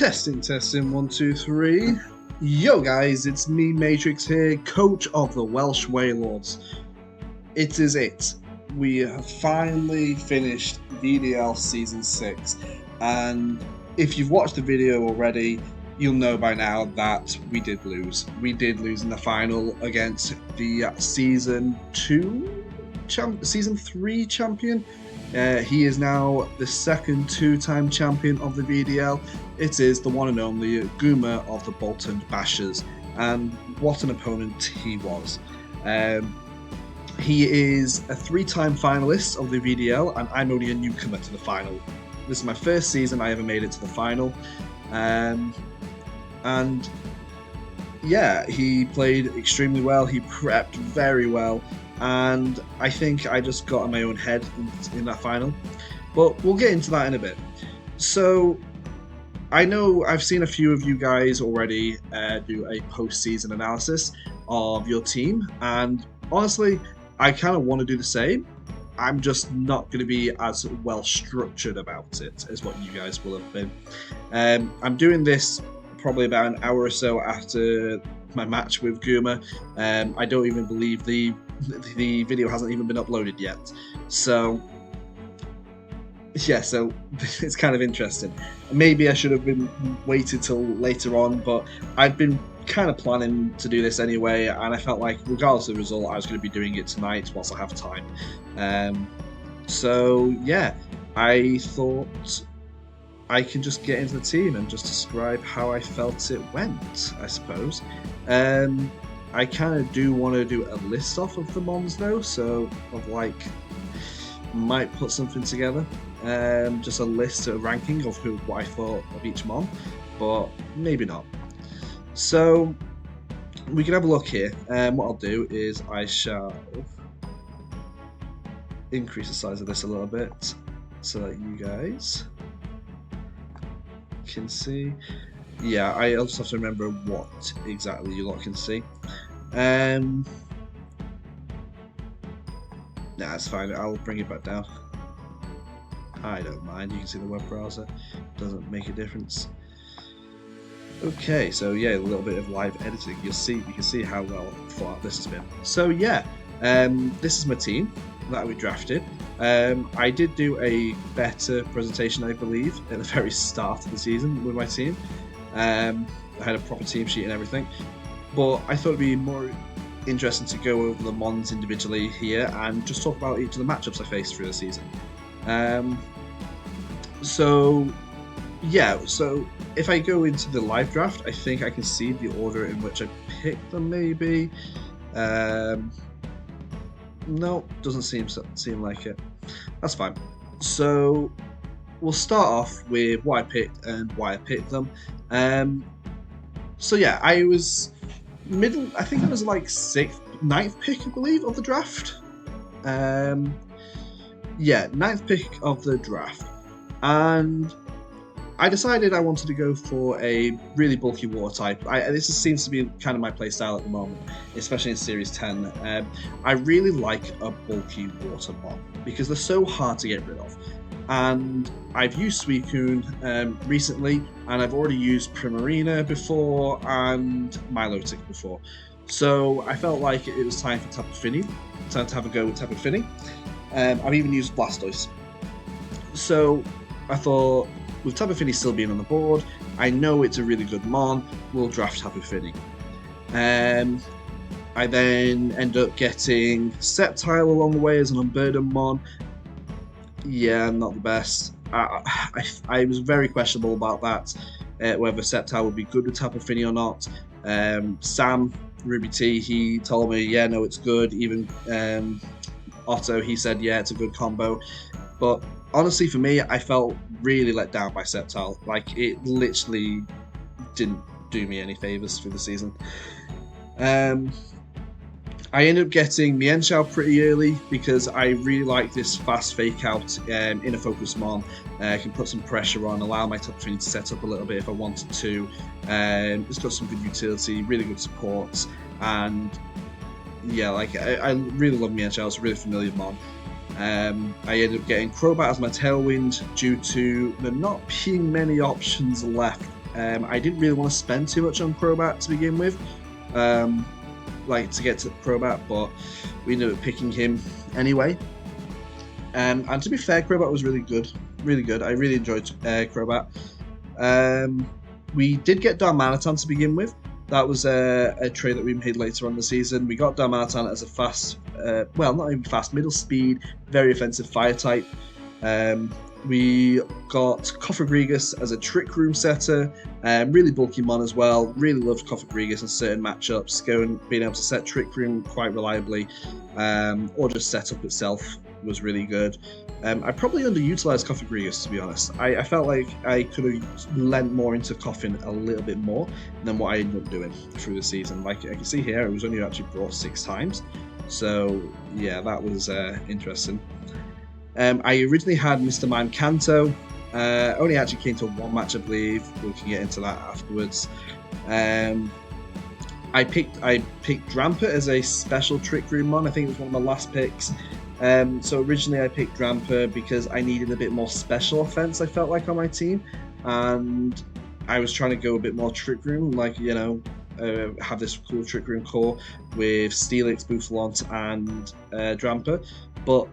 Testing, 1, 2, 3. Yo guys, it's me, Matrix here, coach of the Welsh Wailords. It is it. We have finally finished VDL Season 6, and if you've watched the video already, you'll know by now that we did lose. We did lose in the final against the Season 3 champion. He is now the second two-time champion of the VDL. It is the one and only Guma of the Bolton Bashers, and what an opponent he was. He is a three-time finalist of the VDL, and I'm only a newcomer to the final. This is my first season I ever made it to the final, and yeah, he played extremely well. He prepped very well, and I think I just got in my own head in that final, but we'll get into that in a bit. So I know I've seen a few of you guys already do a post-season analysis of your team, and honestly I kind of want to do the same. I'm just not going to be as well structured about it as what you guys will have been. I'm doing this probably about an hour or so after my match with Guma. I don't even believe the video hasn't even been uploaded yet. So yeah, so it's kind of interesting. Maybe I should have been waited till later on, but I've been kind of planning to do this anyway, and I felt like regardless of the result, I was going to be doing it tonight whilst I have time. So yeah, I thought I can just get into the team and just describe how I felt it went, I suppose. I kind of do want to do a list off of the mons though, so of like, might put something together, just a list, a ranking of what I thought of each mon, but maybe not. So we can have a look here. What I'll do is I shall increase the size of this a little bit so that you guys can see. Yeah, I'll just have to remember what exactly you lot can see. Nah, it's fine. I'll bring it back down. I don't mind. You can see the web browser. Doesn't make a difference. Okay, so yeah, a little bit of live editing. You can see how well thought out this has been. So yeah, this is my team that we drafted. I did do a better presentation, I believe, at the very start of the season with my team. I had a proper team sheet and everything, but I thought it'd be more interesting to go over the mons individually here and just talk about each of the matchups I faced through the season. So yeah, so if I go into the live draft, I think I can see the order in which I picked them, maybe. No, doesn't seem like it. That's fine. So we'll start off with what I picked and why I picked them. So yeah, I was middle. I think I was like 9th pick, I believe, of the draft. Yeah, 9th pick of the draft, and I decided I wanted to go for a really bulky water type. This seems to be kind of my playstyle at the moment, especially in Series 10. I really like a bulky water mon because they're so hard to get rid of. And I've used Suicune recently, and I've already used Primarina before and Milotic before. So I felt like it was time for Tapu Fini. Time to have a go with Tapu Fini. I've even used Blastoise. So I thought, with Tapu Fini still being on the board, I know it's a really good mon, we'll draft Tapu Fini. I then end up getting Sceptile along the way as an Unburden mon. Yeah, not the best. I was very questionable about that, whether Sceptile would be good with Tapu Fini or not. Sam, Ruby T, he told me, yeah, no, it's good. Even Otto, he said, yeah, it's a good combo. But honestly, for me, I felt really let down by Sceptile. Like, it literally didn't do me any favours through the season. I ended up getting Mienshao pretty early because I really like this fast fake out inner focus mon. I can put some pressure on, allow my Tapu Fini to set up a little bit if I wanted to. It's got some good utility, really good supports, and yeah, like I really love Mienshao. It's a really familiar mon. I ended up getting Crobat as my Tailwind due to there not being many options left I didn't really want to spend too much on Crobat to begin with, like to get to Crobat, but we ended up picking him anyway. And to be fair, Crobat was really good. Really good. I really enjoyed Crobat. We did get Darmanitan to begin with. That was a trade that we made later on in the season. We got Darmanitan as a fast, well, not even fast, middle speed, very offensive fire type. We got Cofagrigus as a Trick Room setter, really bulky mon as well. Really loved Cofagrigus in certain matchups, being able to set Trick Room quite reliably, or just set up itself was really good. I probably underutilized Cofagrigus, to be honest. I felt like I could have lent more into Coffin a little bit more than what I ended up doing through the season. Like I can see here, it was only actually brought 6 times. So yeah, that was interesting. I originally had Mr. Mime Kanto. Only actually came to 1 match, I believe. We can get into that afterwards. I picked Drampa as a special Trick Room mon. I think it was one of my last picks. So originally I picked Drampa because I needed a bit more special offense, I felt like, on my team, and I was trying to go a bit more Trick Room, like, you know, have this cool Trick Room core with Steelix, Boufflant, and Drampa, but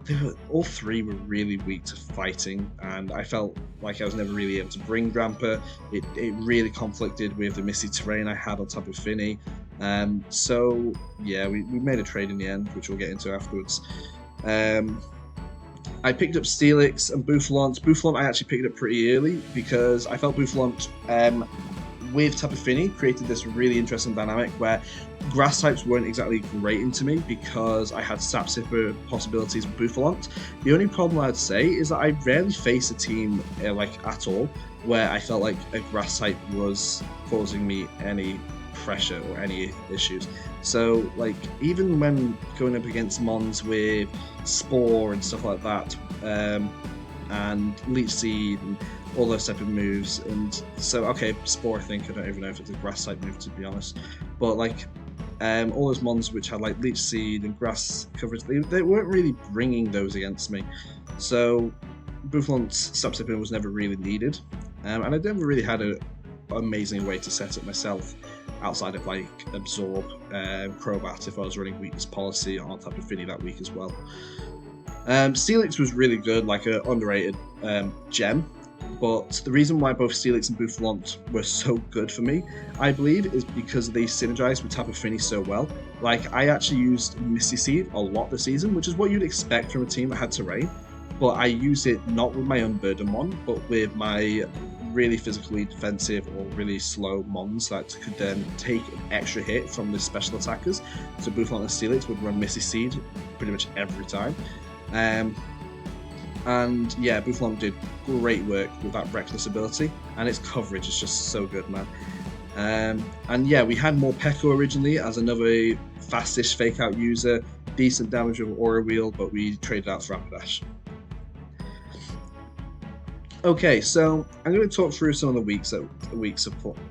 all 3 were really weak to fighting, and I felt like I was never really able to bring Drampa. It really conflicted with the Misty Terrain I had on top of Finny. So yeah, we made a trade in the end, which we'll get into afterwards. I picked up Steelix and Boufflant. Boufflant I actually picked up pretty early because I felt Boufflant with Tapu Fini created this really interesting dynamic where grass types weren't exactly great into me because I had Sap Sipper possibilities with Boufflant. The only problem I'd say is that I rarely face a team like at all where I felt like a grass type was causing me any pressure or any issues. So like even when going up against mons with Spore and stuff like that, and Leech Seed and all those type of moves, and so okay, Spore I don't even know if it's a grass type move, to be honest, but like all those mons which had like Leech Seed and grass coverage, they weren't really bringing those against me. So Boufflant's Sap Sipper was never really needed, and I never really had an amazing way to set it myself outside of like Absorb, Crobat if I was running Weakness Policy on top of Finny that week as well. Steelix was really good, like an underrated gem, but the reason why both Steelix and Boufflant were so good for me, I believe, is because they synergized with Tapu Fini so well. Like I actually used Misty Seed a lot this season, which is what you'd expect from a team that had Terrain, but I used it not with my Unburden mon, but with my really physically defensive or really slow mons that could then take an extra hit from the special attackers. So Boufflant and Steelix would run Misty Seed pretty much every time. And yeah, Boufflant did great work with that reckless ability, and its coverage is just so good, man. And yeah, we had more Peko originally as another fastish fake out user, decent damage with Aura Wheel, but we traded out for Rapidash. Okay, so I'm going to talk through some of the weeks of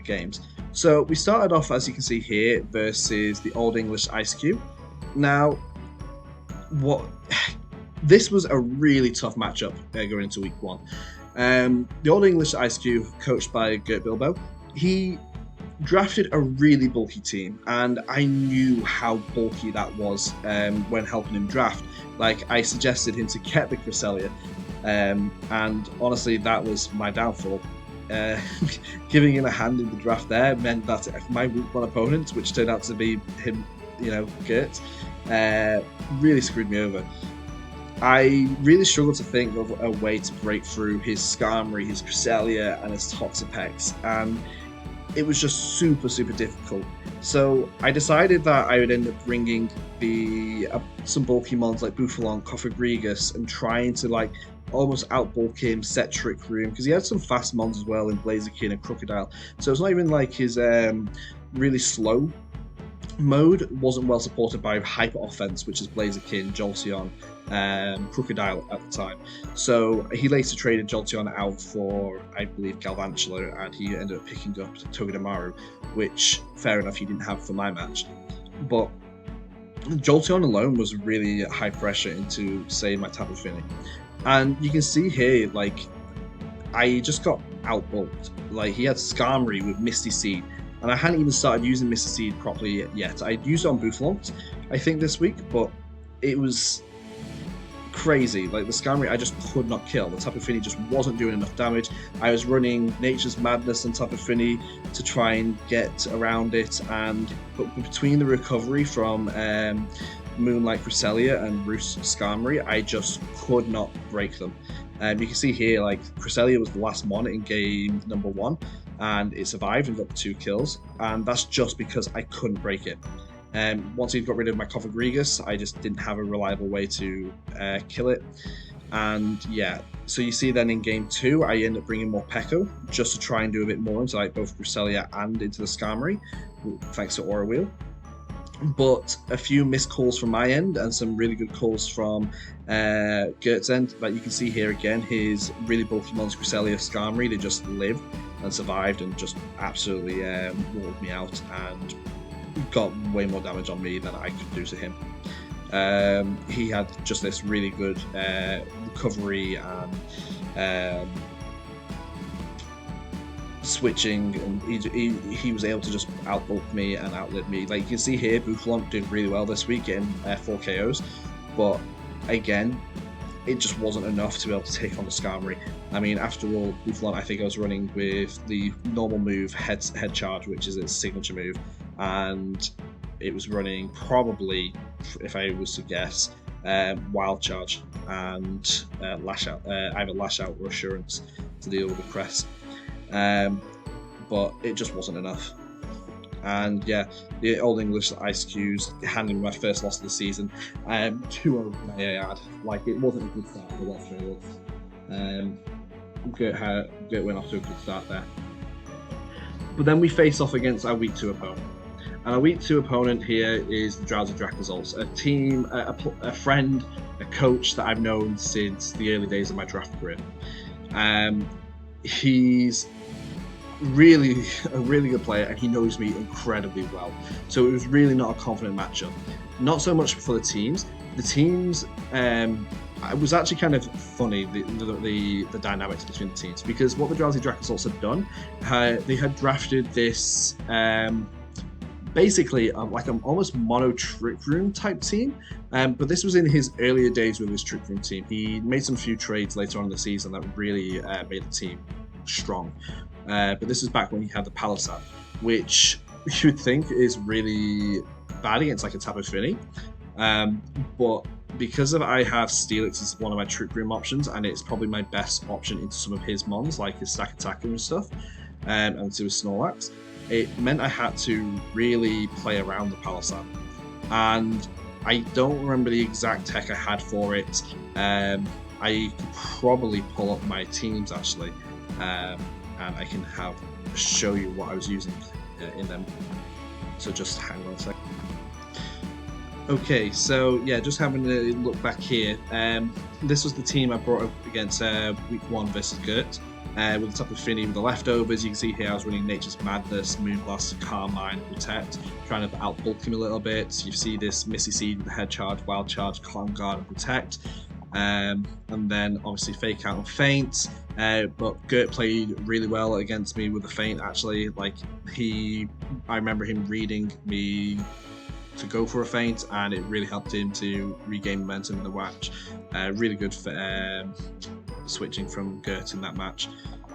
games. So we started off, as you can see here, versus the Old English Ice Cube. Now, this was a really tough matchup going into week 1. The Old English Ice Cube, coached by Gert Bilbo, he drafted a really bulky team, and I knew how bulky that was when helping him draft. Like, I suggested him to get the Cresselia, and honestly, that was my downfall. Giving him a hand in the draft there meant that my week 1 opponent, which turned out to be him, Gert, really screwed me over. I really struggled to think of a way to break through his Skarmory, his Cresselia, and his Toxapex, and it was just super, super difficult. So I decided that I would end up bringing some bulky mons like Boufflant, Cofagrigus, and trying to like almost outbulk him, set Trick Room, because he had some fast mons as well in Blaziken and Crocodile. So it's not even like his really slow mode wasn't well supported by Hyper Offense, which is Blaziken, Jolteon, Crocodile at the time. So he later traded Jolteon out for, I believe, Galvantula, and he ended up picking up Togedemaru, which, fair enough, he didn't have for my match. But Jolteon alone was really high pressure into, say, my Tapu Fini. And you can see here, like, I just got outbulked. Like, he had Skarmory with Misty Seed, and I hadn't even started using Misty Seed properly yet. I'd used it on Boufflant, I think, this week, but it was crazy. Like, the Skarmory I just could not kill. The Tapu Fini just wasn't doing enough damage. I was running Nature's Madness on Tapu Fini to try and get around it, but between the recovery from Moonlight Cresselia and Roost Skarmory, I just could not break them. You can see here, like, Cresselia was the last mon in game number 1, and it survived and got 2 kills, and that's just because I couldn't break it. Once he got rid of my Cofagrigus, I just didn't have a reliable way to kill it. And yeah, so you see then in game 2, I end up bringing more Peko just to try and do a bit more into like both Cresselia and into the Skarmory, thanks to Aura Wheel. But a few missed calls from my end and some really good calls from Gert's end. Like you can see here again, his really bulky mons Cresselia, Skarmory, they just lived and survived and just absolutely walled me out and got way more damage on me than I could do to him. He had just this really good recovery and switching, and he was able to just outbulk me and outlive me. Like you can see here, Boufflant did really well this week, getting 4 KOs, but again, it just wasn't enough to be able to take on the Skarmory. I mean, after all, Boufflant, I think I was running with the normal move, head charge, which is its signature move, and it was running probably, if I was to guess, Wild Charge and Lash Out, either Lash Out or Assurance to deal with the Crest. But it just wasn't enough. And yeah, the Old English Ice Qs handling my first loss of the season. 2-0, may I add. Like, it wasn't a good start for the Welsh Wailords. Gert went off to a good start there. But then we face off against our week 2 opponent. And our week 2 opponent here is the Drowsy Dracozols, a team, a friend, a coach that I've known since the early days of my draft career. He's a really good player, and he knows me incredibly well. So it was really not a confident matchup. Not so much for the teams. The teams, it was actually kind of funny, the dynamics between the teams, because what the Drowsy Dracozols had done, they had drafted this basically like an almost mono Trick Room type team, but this was in his earlier days with his Trick Room team. He made some few trades later on in the season that really made the team strong, but this is back when he had the Palisade, which you would think is really bad against like a Tapu Fini, but because I have Steelix as one of my Trick Room options, and it's probably my best option into some of his mons like his Stack Attacker and stuff, and to his Snorlax, it meant I had to really play around the Palisade. And I don't remember the exact tech I had for it. I could probably pull up my teams actually, and I can show you what I was using in them. So just hang on a second. Okay, so yeah, just having a look back here. This was the team I brought up against week 1 versus Gert. With the Tapu Fini with the leftovers. You can see here I was running Nature's Madness, Moonblast, Carmine, Protect, trying to outbulk him a little bit. You see this Misty Seed with the Head Charge, Wild Charge, Clown Guard, and Protect. And then obviously Fake Out and Feint. But Gert played really well against me with the Feint actually. Like I remember him reading me to go for a Feint, and it really helped him to regain momentum in the match. Really good for switching from Gert in that match.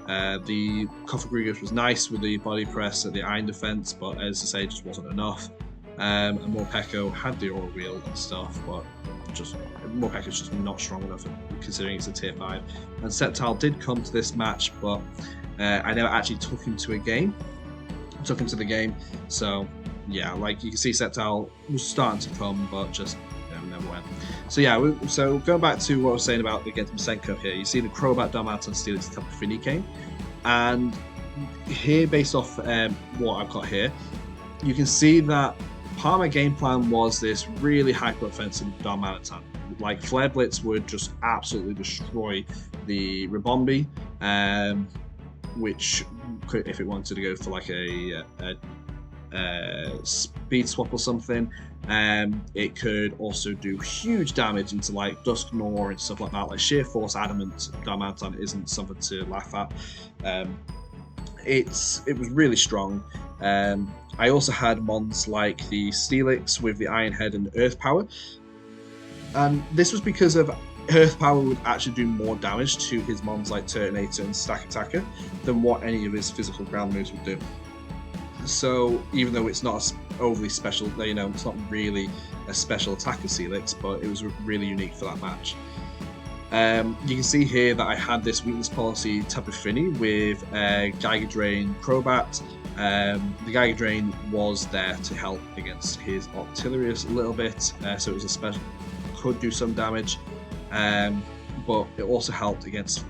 The Cofagrigus was nice with the body press and the iron defense, but as I say, just wasn't enough. And Morpeko had the Aura Wheel and stuff, but Morpeko's just not strong enough considering it's a tier 5. And Sceptile did come to this match, but I never actually took him to the game. So yeah, like you can see, Sceptile was starting to come, but just never went. So yeah, so going back to what I was saying about against Masenko here, you see the Crobat, Darmanitan, Steelix, Tapu Fini came, and here, based off what I've got here, you can see that part of my game plan was this really hyper offensive Darmanitan. Like Flare Blitz would just absolutely destroy the Ribombee, which if it wanted to go for like a speed swap or something. It could also do huge damage into like Dusknoir and stuff like that. Like Sheer Force Adamant Darmanitan isn't something to laugh at. It was really strong. I also had mons like the Steelix with the Iron Head and Earth Power. And this was because of Earth Power would actually do more damage to his mons like Turtonator and Stack Attacker than what any of his physical ground moves would do. So even though it's not overly special, you know, it's not really a special attacker Steelix, but it was really unique for that match. You can see here that I had this weakness policy Tapu Fini with Giga Drain Crobat. The Giga Drain was there to help against his Octilius a little bit, so it was a special, could do some damage, but it also helped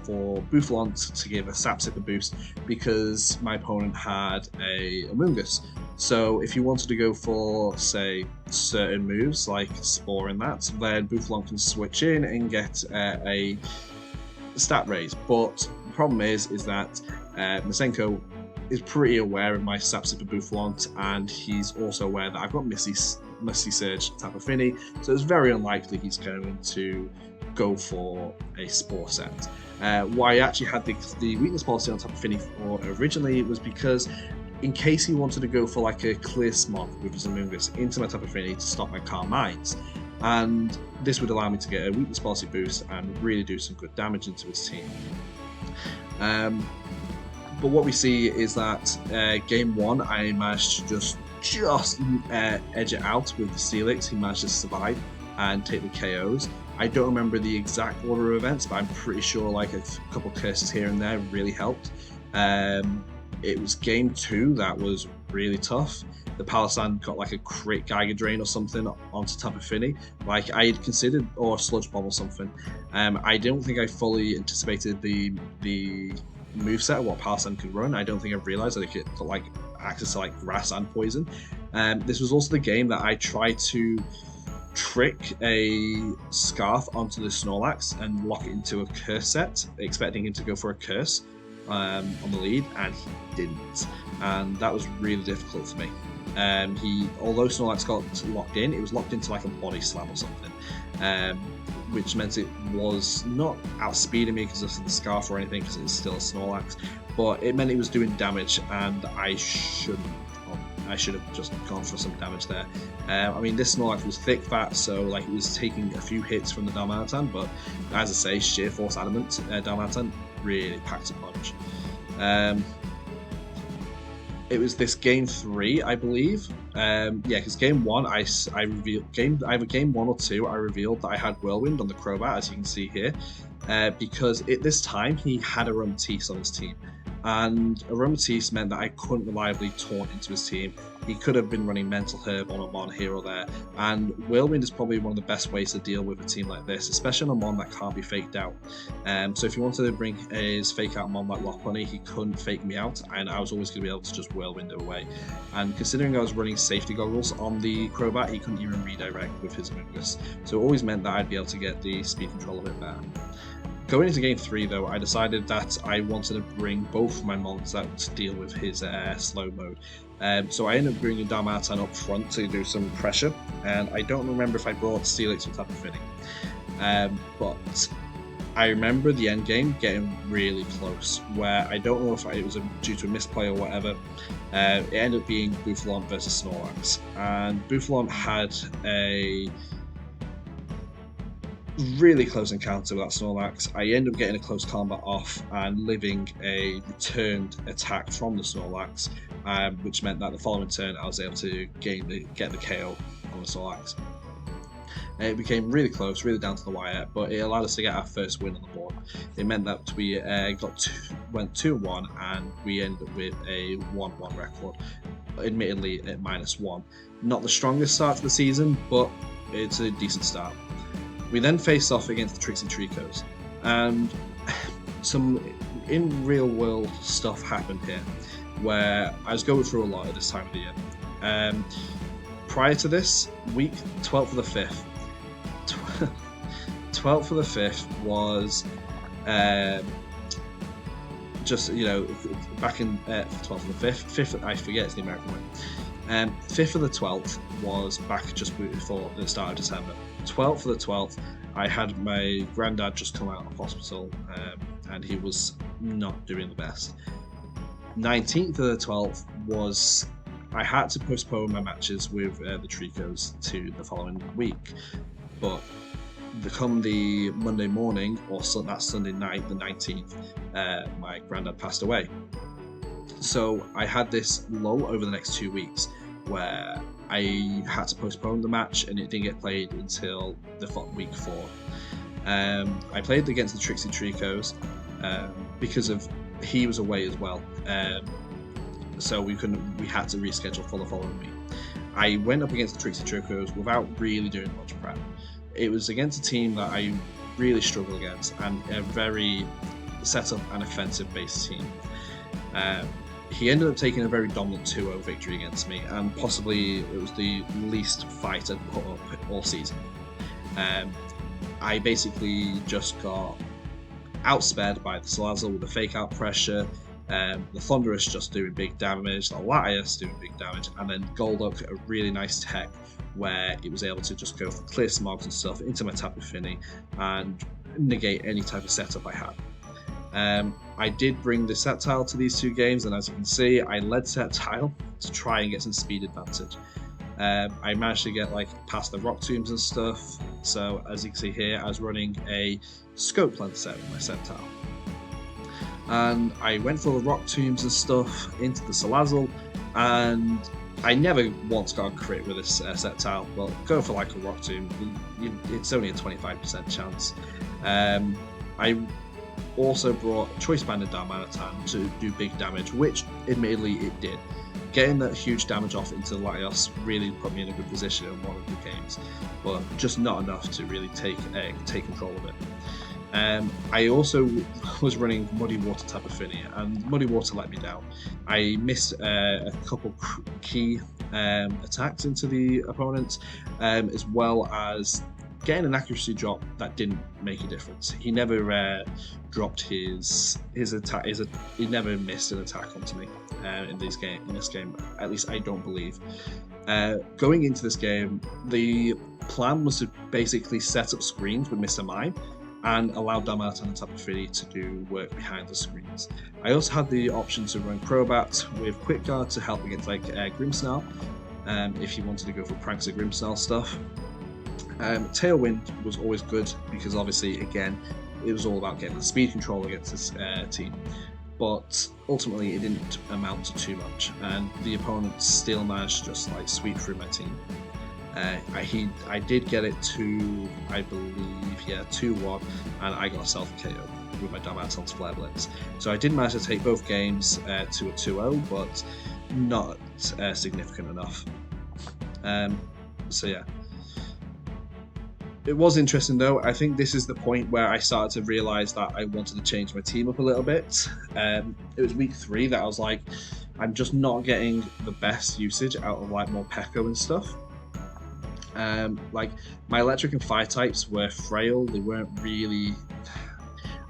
for Boufflant to give a Sap Sipper boost because my opponent had a Amoonguss. So if you wanted to go for, say, certain moves like Spore and that, then Boufflant can switch in and get a stat raise. But the problem is that Masenko is pretty aware of my Sap Sipper Boufflant, and he's also aware that I've got Misty Surge Tapu Fini, so it's very unlikely he's going to go for a Spore set. Why I actually had the weakness policy on Tapu Fini for originally was because in case he wanted to go for like a Clear Smog with his Amoonguss into my Tapu Fini to stop my Calm Minds, and this would allow me to get a weakness policy boost and really do some good damage into his team. But what we see is that game one, I managed to just edge it out with the Steelix. He managed to survive and take the KOs. I don't remember the exact order of events, but I'm pretty sure like a couple curses here and there really helped. It was game two that was really tough. The Palossand got like a crit Giga Drain or something onto Tapu Fini. Like I had considered, or Sludge Bomb or something. I don't think I fully anticipated the moveset of what Palossand could run. I don't think I realized that it could like access to like grass and poison. This was also the game that I tried to trick a Scarf onto the Snorlax and lock it into a curse set, expecting him to go for a curse on the lead, and he didn't. And that was really difficult for me. Although Snorlax got locked in, it was locked into like a body slam or something, which meant it was not outspeeding me because of the Scarf or anything, because it's still a Snorlax, but it meant it was doing damage, and I should have just gone for some damage there. I mean, this Snorlax was thick fat, so like it was taking a few hits from the Darmanitan, but as I say, Sheer Force Adamant Darmanitan really packs a punch. It was this game three, I believe. Yeah, because game one, I revealed either game one or two, I revealed that I had Whirlwind on the Crobat, as you can see here, because at this time he had Aromatisse on his team, and Aromatisse meant that I couldn't reliably taunt into his team. He could have been running Mental Herb on a Mon here or there, and Whirlwind is probably one of the best ways to deal with a team like this, especially on a Mon that can't be faked out. So if you wanted to bring his fake out Mon like Lopunny, he couldn't fake me out, and I was always going to be able to just Whirlwind it away. And considering I was running safety goggles on the Crobat, he couldn't even redirect with his Amoonguss, so it always meant that I'd be able to get the speed control a bit better. Going into game three, though, I decided that I wanted to bring both of my mons out to deal with his slow mode. So I ended up bringing Darmanitan up front to do some pressure, and I don't remember if I brought Steelix or Tapu Fini. But I remember the end game getting really close, where I don't know if it was due to a misplay or whatever. It ended up being Boufflant versus Snorlax, and Boufflant had a really close encounter with that Snorlax. I ended up getting a close combat off and living a returned attack from the Snorlax, which meant that the following turn I was able to get the KO on the Snorlax. It became really close, really down to the wire, but it allowed us to get our first win on the board. It meant that we went 2-1, and we ended up with a 1-1 record, admittedly at -1. Not the strongest start to the season, but it's a decent start. We then faced off against the Trixie Tricos, and some in real world stuff happened here, where I was going through a lot at this time of the year. Prior to this, week 12th of the 5th, 12th of the 5th was just, you know, back in 12th of the 5th, I forget it's the American one. 5th of the 12th was back just before the start of December. 12th of the 12th, I had my granddad just come out of hospital, and he was not doing the best. 19th of the 12th was I had to postpone my matches with the Tricos to the following week, but come the Monday morning, or that Sunday night, the 19th, my granddad passed away. So I had this lull over the next 2 weeks where I had to postpone the match, and it didn't get played until the week 4. I played against the Trixie Tricos because of he was away as well, so we had to reschedule for the following week. I went up against the Trixie Tricos without really doing much prep. It was against a team that I really struggled against, and a very set-up and offensive-based team. He ended up taking a very dominant 2-0 victory against me, and possibly it was the least fight I'd put up all season. I basically just got outspared by the Salazzle with the fake-out pressure, the Thunderous just doing big damage, the Latias doing big damage, and then Golduck a really nice tech where it was able to just go for clear smogs and stuff into my Tapu Fini and negate any type of setup I had. I did bring the set tile to these 2 games, and as you can see, I led set tile to try and get some speed advantage. I managed to get past the rock tombs and stuff, so as you can see here, I was running a scope plant set with my set tile. And I went for the rock tombs and stuff into the Salazzle, and I never once got a crit with this set tile. Well, go for a rock tomb, it's only a 25% chance. I also brought Choice Banded Darmanitan to do big damage, which admittedly it did. Getting that huge damage off into Latios really put me in a good position in one of the games, but just not enough to really take control of it. I also was running Muddy Water Tapu Fini, and Muddy Water let me down. I missed a couple key attacks into the opponent, as well as getting an accuracy drop that didn't make a difference. He never dropped his attack. He never missed an attack onto me in this game. At least I don't believe. Going into this game, the plan was to basically set up screens with Mr. Mime and allow Darmanitan and Tapu Fini to do work behind the screens. I also had the option to run Crobat with Quick Guard to help against Grimmsnarl, if you wanted to go for Pranks of Grimmsnarl stuff. Tailwind was always good because obviously, again, it was all about getting the speed control against this team. But ultimately, it didn't amount to too much, and the opponent still managed to just sweep through my team. I did get it to, I believe, 2-1, and I got a self-KO with my Darmanitan's Flare Blitz. So I did manage to take both games to a 2-0, but not significant enough. So yeah. It was interesting though. I think this is the point where I started to realise that I wanted to change my team up a little bit. It was week 3 that I was like, I'm just not getting the best usage out of Morpeko and stuff. My electric and fire types were frail. They weren't really.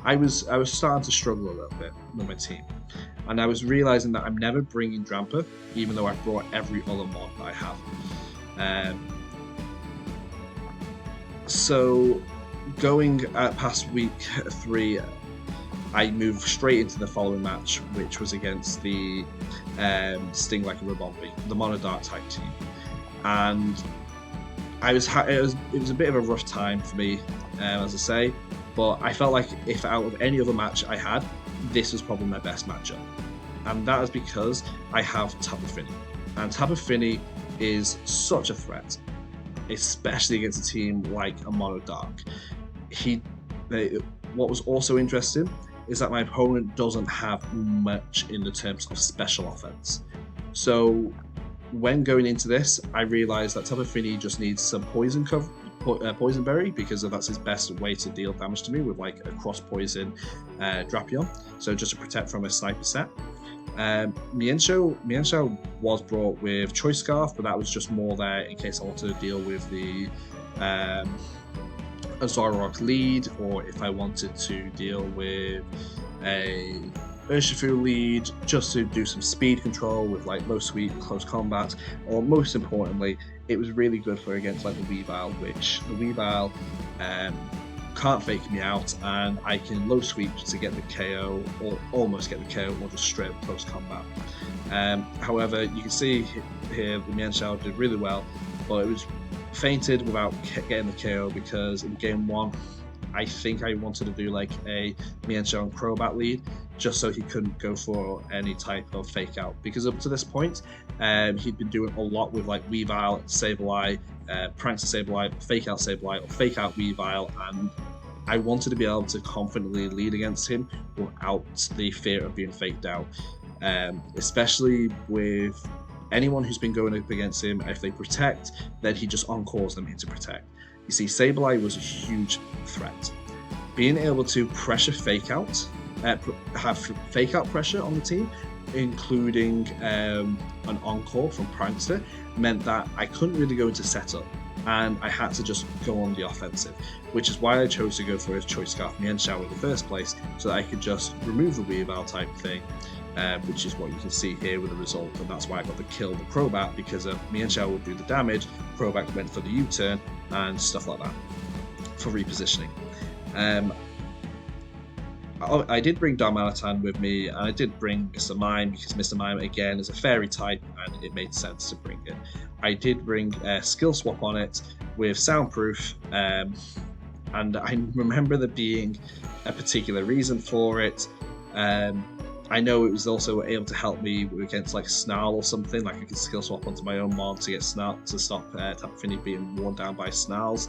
I was starting to struggle a little bit with my team, and I was realizing that I'm never bringing Drampa, even though I brought every other mod that I have. So going past week 3, I moved straight into the following match, which was against the Sting Like a Rabombi, the Monodark type team, and it was a bit of a rough time for me, as I say, but I felt like if out of any other match I had, this was probably my best matchup, and that is because I have Tapu Fini, and Tapu Fini is such a threat, especially against a team like a Monodark. What was also interesting is that my opponent doesn't have much in the terms of special offense. So when going into this, I realised that Tapu Fini just needs some poison berry, because that's his best way to deal damage to me with a cross poison Drapion. So just to protect from a sniper set. Mienshao was brought with Choice Scarf, but that was just more there in case I wanted to deal with the Zoroark lead, or if I wanted to deal with a Urshifu lead just to do some speed control with like low sweep, close combat, or most importantly, it was really good for against like the Weavile, which the Weavile can't fake me out, and I can low sweep to get the KO, or almost get the KO, or just straight up close combat. However, you can see here the Mienshao did really well, but it was fainted without getting the KO because in game 1, I think I wanted to do like a Mienshao and Crobat lead just so he couldn't go for any type of fake out, because up to this point he'd been doing a lot with like Weavile, Sableye, Prankster Sableye, fake out Sableye, or fake out Weavile, and I wanted to be able to confidently lead against him without the fear of being faked out, especially with anyone who's been going up against him. If they protect, then he just encores them into protect. You see, Sableye was a huge threat. Being able to pressure fake out, have fake out pressure on the team, including an encore from Prankster, meant that I couldn't really go into setup, and I had to just go on the offensive, which is why I chose to go for his Choice Scarf Mienshao in the first place, so that I could just remove the Weavile type thing, which is what you can see here with the result, and that's why I got the kill the Crobat, because Mienshao would do the damage, Crobat went for the U-turn, and stuff like that, for repositioning. I did bring Darmanitan with me, and I did bring Mr. Mime, because Mr. Mime, again, is a fairy type, and it made sense to bring it. I did bring a skill swap on it with Soundproof, and I remember there being a particular reason for it. I know it was also able to help me against like Snarl or something, like I could skill swap onto my own mod to get Snarl to stop Tapu Fini being worn down by Snarls.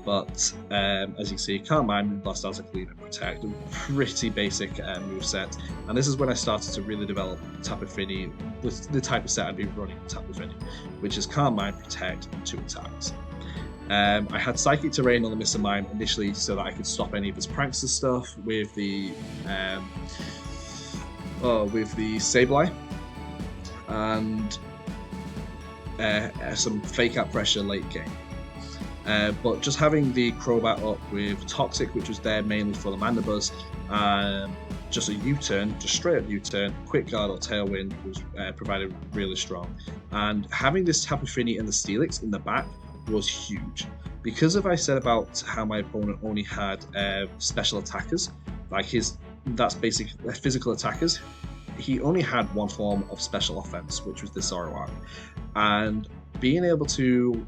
But as you can see, Carmine, Blastoise, Clean and Protect, a pretty basic moveset. And this is when I started to really develop Tapu Fini with the type of set I'd be running with Tapu Fini, which is Carmine, Protect, and 2 attacks. I had Psychic Terrain on the Mr. Mime initially so that I could stop any of his Prankster stuff with the Sableye, and some fake out pressure late game. But just having the Crobat up with Toxic, which was there mainly for the Mandibuzz, just a U-turn, just straight up U-turn, Quick Guard or Tailwind was provided really strong. And having this Tapu Fini and the Steelix in the back was huge. Because if I said about how my opponent only had special attackers, like that's basic physical attackers, he only had one form of special offense, which was the Zoroark. And being able to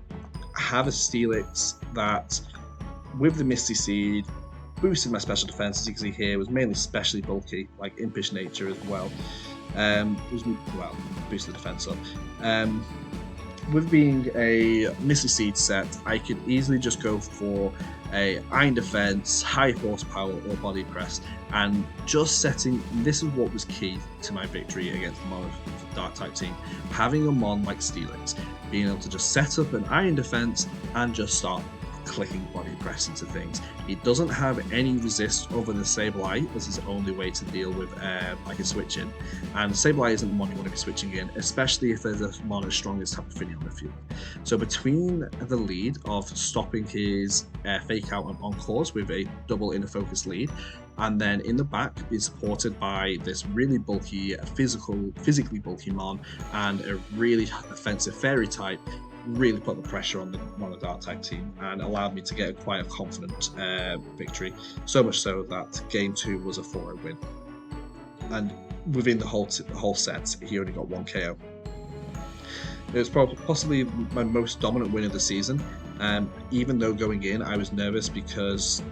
have a Steelix that, with the Misty Seed, boosted my special defense, as you can see here, was mainly specially bulky, like Impish Nature as well. Boosted the defense up. With being a Misty Seed set, I could easily just go for a Iron Defense, High Horsepower, or Body Press, and just setting, this is what was key to my victory against the Mono Dark type team, having a mon like Steelix, being able to just set up an Iron Defense and just start clicking Body Press into things. He doesn't have any resist over the Sableye as his only way to deal with like a switch in, and Sableye isn't the one you want to be switching in, especially if there's a mon as strong as Tapu Fini on the field. So between the lead of stopping his fake out and encores with a double inner focus lead, and then in the back is supported by this really bulky, physically bulky mon and a really offensive fairy type, really put the pressure on the Mono Dark type team and allowed me to get quite a confident victory. So much so that game 2 was a 4-0 win. And within the whole set, he only got 1 KO. It was possibly my most dominant win of the season. Even though going in, I was nervous because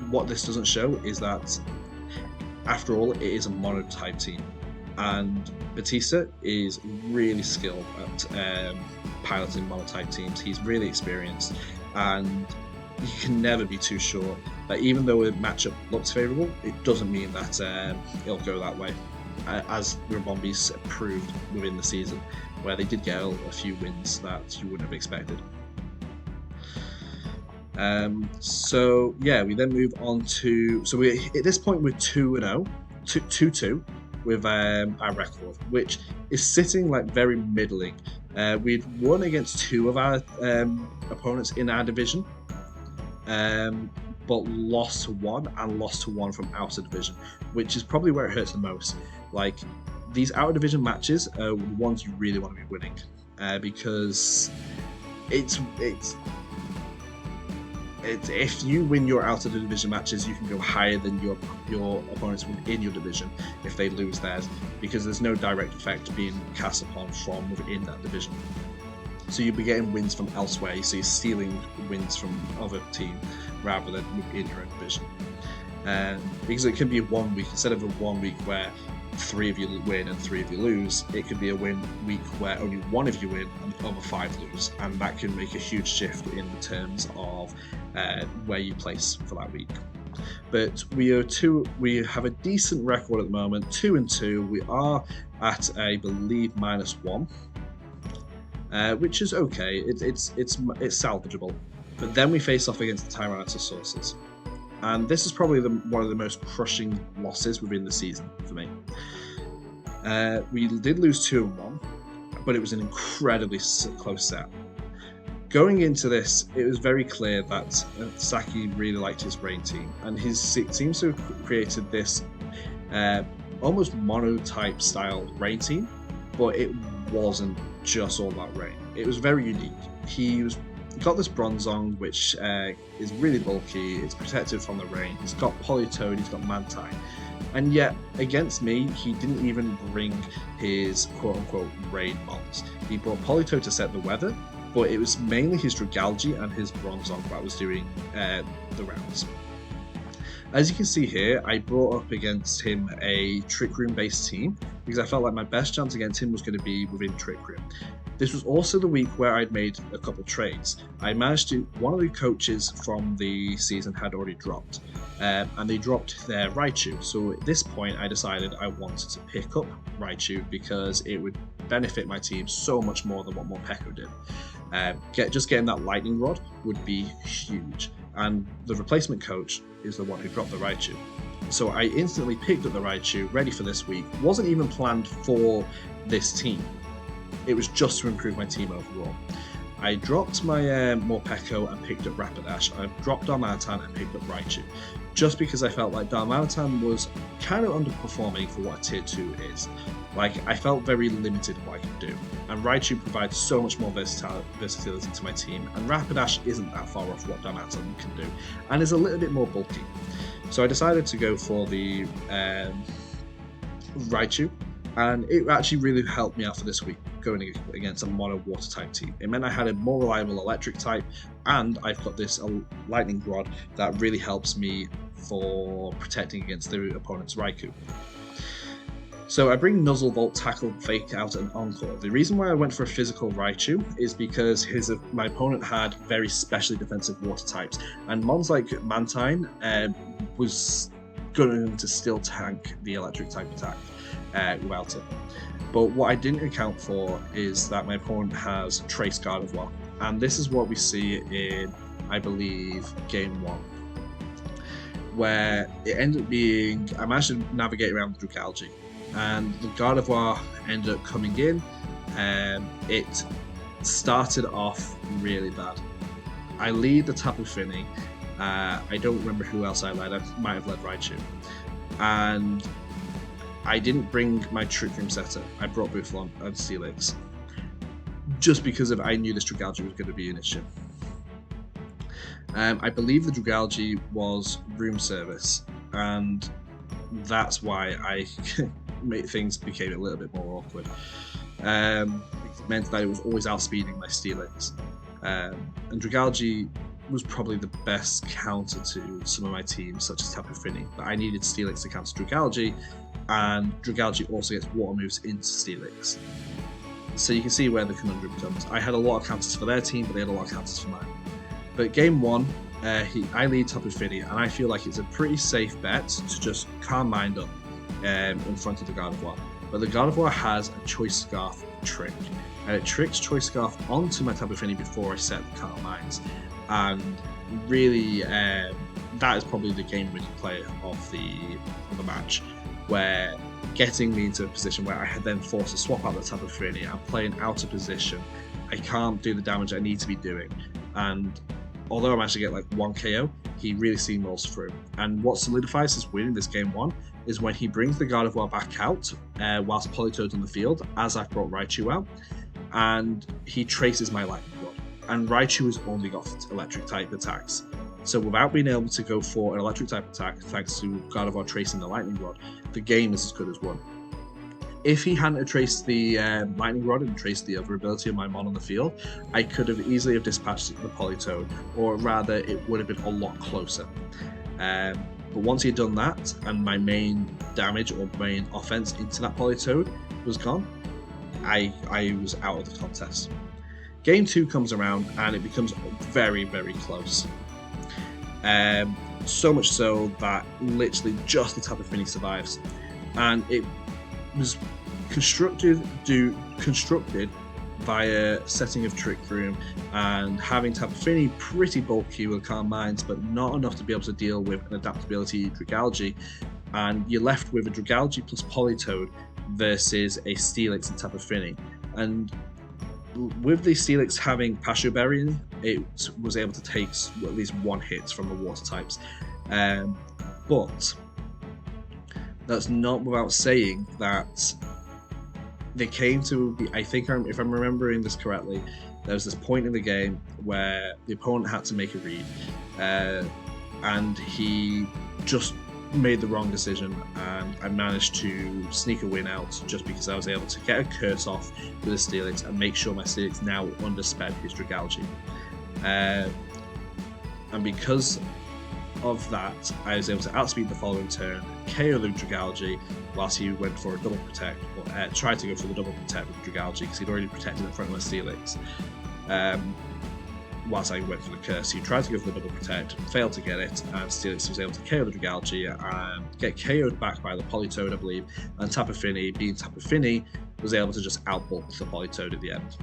what this doesn't show is that, after all, it is a Mono type team. And Batista is really skilled at piloting monotype teams. He's really experienced, and you can never be too sure that even though a matchup looks favourable, it doesn't mean that it'll go that way, as Ribombis proved within the season, where they did get a few wins that you wouldn't have expected. So yeah, we then move on to, so we at this point we're 2-0, 2-2 with our record, which is sitting like very middling. We'd won against 2 of our opponents in our division, but lost to one and lost to one from outer division, which is probably where it hurts the most. Like, these outer division matches are the ones you really want to be winning, because it's if you win your outer division matches, you can go higher than your opponents within your division if they lose theirs, because there's no direct effect being cast upon from within that division. So you'll be getting wins from elsewhere, so you're stealing wins from other team rather than within your own division. Because it can be 1 week, instead of a 1 week where 3 of you win and 3 of you lose, it could be a week where only 1 of you win and the other 5 lose, and that can make a huge shift in terms of where you place for that week. But we have a decent record at the moment, 2-2. We are at, I believe, -1, which is okay. It's salvageable. But then we face off against the Tyrannosaurus, and this is probably one of the most crushing losses within the season for me. We did lose 2-1, but it was an incredibly close set. Going into this, it was very clear that Saki really liked his rain team, and he seems to have created this almost mono-type style rain team, but it wasn't just all about rain. It was very unique. He got this Bronzong, which is really bulky, it's protected from the rain, he's got Politoed, he's got Mantine, and yet against me he didn't even bring his quote-unquote rain mons. He brought Politoed to set the weather, but it was mainly his Dragalge and his Bronzong that was doing the rounds. As you can see here, I brought up against him a Trick Room based team because I felt like my best chance against him was going to be within Trick Room. This was also the week where I'd made a couple trades. I managed to, one of the coaches from the season had already dropped, and they dropped their Raichu. So at this point I decided I wanted to pick up Raichu because it would benefit my team so much more than what Morpeko did. Just getting that lightning rod would be huge, and the replacement coach is the one who dropped the Raichu. So I instantly picked up the Raichu, ready for this week. Wasn't even planned for this team. It was just to improve my team overall. I dropped my Morpeko and picked up Rapidash. I dropped Darmanitan and picked up Raichu, just because I felt like Darmanitan was kind of underperforming for what a tier 2 is. Like, I felt very limited in what I could do, and Raichu provides so much more versatility to my team, and Rapidash isn't that far off what Darmanitan can do, and is a little bit more bulky. So I decided to go for the Raichu, and it actually really helped me out for this week, going against a mono water type team. It meant I had a more reliable electric type, and I've got this lightning rod that really helps me for protecting against the opponent's Raikou. So I bring Nuzzle, Volt, Tackle, Fake Out, and Encore. The reason why I went for a physical Raichu is because my opponent had very specially defensive water types, and mons like Mantine was going to still tank the electric type attack without it. But what I didn't account for is that my opponent has Trace Guard as well, and this is what we see in, I believe, Game 1, where it ended up being, I managed to navigate around the Dragalge, and the Gardevoir ended up coming in, and it started off really bad. I lead the Tapu Fini. I don't remember who else I led. I might have led Raichu, and I didn't bring my Trick Room setter. I brought Buffalon and Steelix, just because I knew this Dragalge was going to be an issue. I believe the Dragalge was room service, and that's why things became a little bit more awkward. It meant that it was always outspeeding my Steelix, and Dragalge was probably the best counter to some of my teams, such as Tapu Fini, but I needed Steelix to counter Dragalge, and Dragalge also gets water moves into Steelix. So you can see where the conundrum comes. I had a lot of counters for their team, but they had a lot of counters for mine. But Game 1, I lead Tapu Fini, and I feel like it's a pretty safe bet to just calm mind up in front of the Gardevoir. But the Gardevoir has a Choice Scarf trick, and it tricks Choice Scarf onto my Tapu Fini before I set the Calm Minds. And really, that is probably the game-winning play of the match, where getting me into a position where I had then forced to swap out the Tapu Fini. I'm playing out of position. I can't do the damage I need to be doing, and although I managed to get like 1 KO, he really steamrolls through. And what solidifies his win in this game 1 is when he brings the God of War back out whilst Politoed's on the field, as I've brought Raichu out, and he traces my Lightning Rod. And Raichu has only got electric type attacks. So without being able to go for an electric type attack, thanks to God of War tracing the Lightning Rod, the game is as good as won. If he hadn't traced the Lightning Rod and traced the other ability of my Mon on the field, I could have easily have dispatched the Politoed, or rather it would have been a lot closer. But once he had done that, and my main damage or main offense into that Politoed was gone, I was out of the contest. Game 2 comes around and it becomes very, very close. So much so that literally just the Tapu Fini survives. And it was constructed via setting of Trick Room and having Tapu Fini pretty bulky with Calm Minds, but not enough to be able to deal with an adaptability Dragalge. And you're left with a Dragalge plus Politoed versus a Steelix and Tapu Fini. And with the Steelix having Passion Berry, it was able to take at least 1 hit from the water types. But that's not without saying that they came to be, I think, if I'm remembering this correctly, there was this point in the game where the opponent had to make a read, and he just made the wrong decision, and I managed to sneak a win out just because I was able to get a curse off with a Steelix and make sure my Steelix now undersped his Dragalge. And because of that, I was able to outspeed the following turn, KO the Dragalge whilst he went for a double protect, or tried to go for the double protect with Dragalge because he'd already protected in front of my Steelix. Whilst I went for the curse, he tried to go for the double protect, failed to get it, and Steelix was able to KO the Dragalge and get KO'd back by the Politoed, I believe, and Tapu Fini, being Tapu Fini, was able to just outbulk the Politoed at the end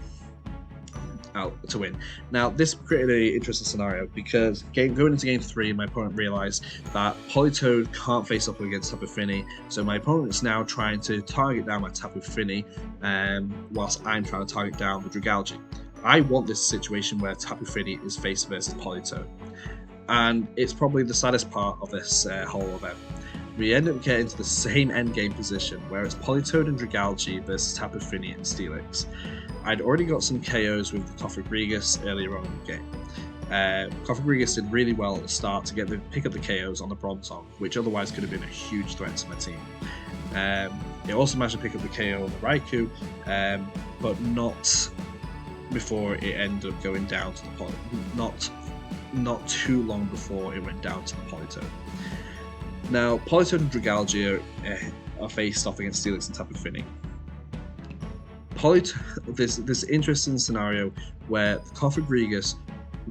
to win. Now, this created an interesting scenario because going into game 3, my opponent realised that Politoed can't face up against Tapu Fini, so my opponent is now trying to target down my Tapu Fini, whilst I'm trying to target down the Dragalge. I want this situation where Tapu Fini is face versus Politoed, and it's probably the saddest part of this whole event. We end up getting to the same endgame position where it's Politoed and Dragalge versus Tapu Fini and Steelix. I'd already got some KOs with the Cofagrigus earlier on in the game. Cofagrigus did really well at the start to pick up the KOs on the Bronzong, which otherwise could have been a huge threat to my team. It also managed to pick up the KO on the Raikou, but not before it ended up going down to the Politoed. Not too long before it went down to the Politoed. Now, Politoed and Dragalge are faced off against Steelix and Tapu Fini. This interesting scenario where the Cofagrigus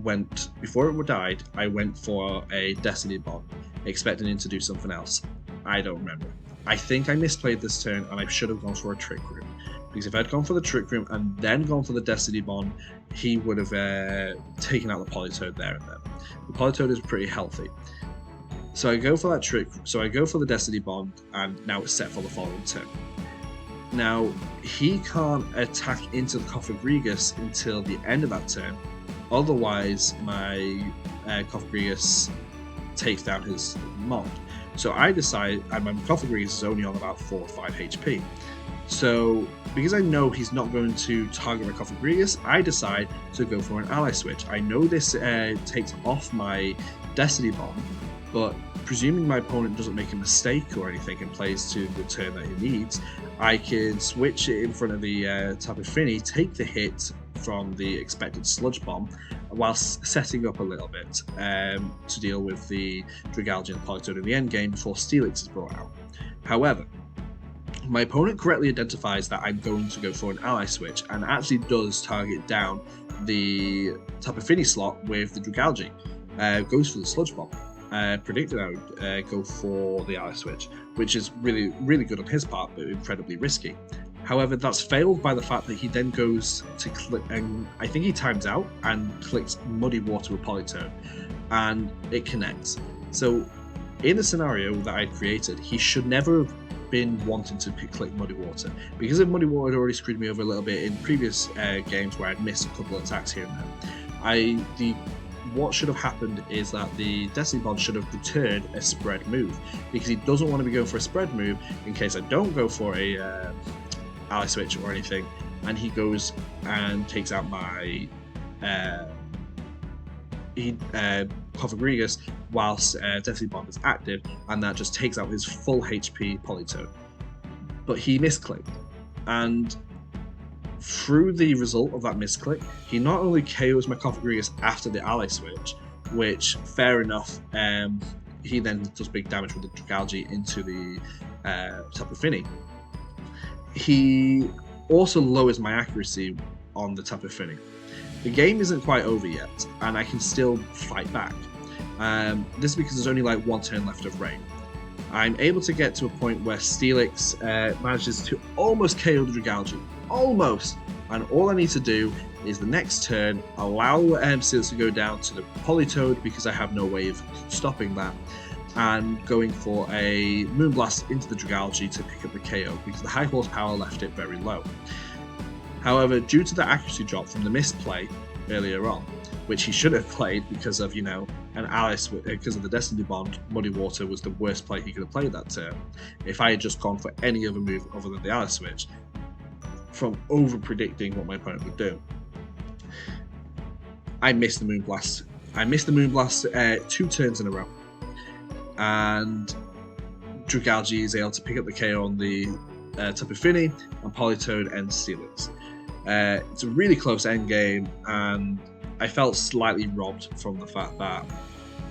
went, before it died, I went for a Destiny Bomb, expecting him to do something else. I don't remember. I think I misplayed this turn and I should have gone for a Trick Room. Because if I'd gone for the Trick Room and then gone for the Destiny Bond, he would have taken out the Politoed there and then. The Politoed is pretty healthy. So I go for that trick. So I go for the Destiny Bond, and now it's set for the following turn. Now, he can't attack into the Cofagrigus until the end of that turn. Otherwise, my Cofagrigus takes down his Mod. So I decide, and my Cofagrigus is only on about 4 or 5 HP. So, because I know he's not going to target my Cofagrigus, I decide to go for an ally switch. I know this takes off my Destiny Bomb, but presuming my opponent doesn't make a mistake or anything and plays to the turn that he needs, I can switch it in front of the Tapu Fini, take the hit from the expected Sludge Bomb, whilst setting up a little bit to deal with the Dragalge and Politoed in the endgame before Steelix is brought out. However, my opponent correctly identifies that I'm going to go for an ally switch and actually does target down the Tapu Fini slot with the Dragalge. Goes for the Sludge Bomb. Predicted I would go for the ally switch, which is really, really good on his part, but incredibly risky. However, that's failed by the fact that he then goes to click, and I think he times out and clicks Muddy Water with Politoed, and it connects. So, in the scenario that I created, he should never have been wanting to click Muddy Water. Because of Muddy Water had already screwed me over a little bit in previous games where I'd missed a couple of attacks here and there. The what should have happened is that the Destiny Bond should have returned a spread move, because he doesn't want to be going for a spread move in case I don't go for a ally switch or anything, and he goes and takes out my Cofagrigus whilst Destiny Bond is active, and that just takes out his full HP Polytoad. But he misclicked, and through the result of that misclick, he not only KOs my Cofagrigus after the ally switch, which, fair enough, he then does big damage with the Dragalge into the Tapu Fini. He also lowers my accuracy on the Tapu Fini. The game isn't quite over yet, and I can still fight back. This is because there's only like one turn left of Rain. I'm able to get to a point where Steelix manages to almost KO the Dragalge. Almost! And all I need to do is the next turn allow Steelix to go down to the Polytoad, because I have no way of stopping that, and going for a Moonblast into the Dragalge to pick up the KO, because the high horsepower left it very low. However, due to the accuracy drop from the misplay earlier on, which he should have played because of, an Alice, because of the Destiny Bond, Muddy Water was the worst play he could have played that turn. If I had just gone for any other move other than the Alice switch, from over predicting what my opponent would do, I missed the Moonblast. I missed the Moonblast 2 turns in a row, and Dragalge is able to pick up the KO on the Tapu Fini, and Polytoad ends Steelix. It's a really close end game, and I felt slightly robbed from the fact that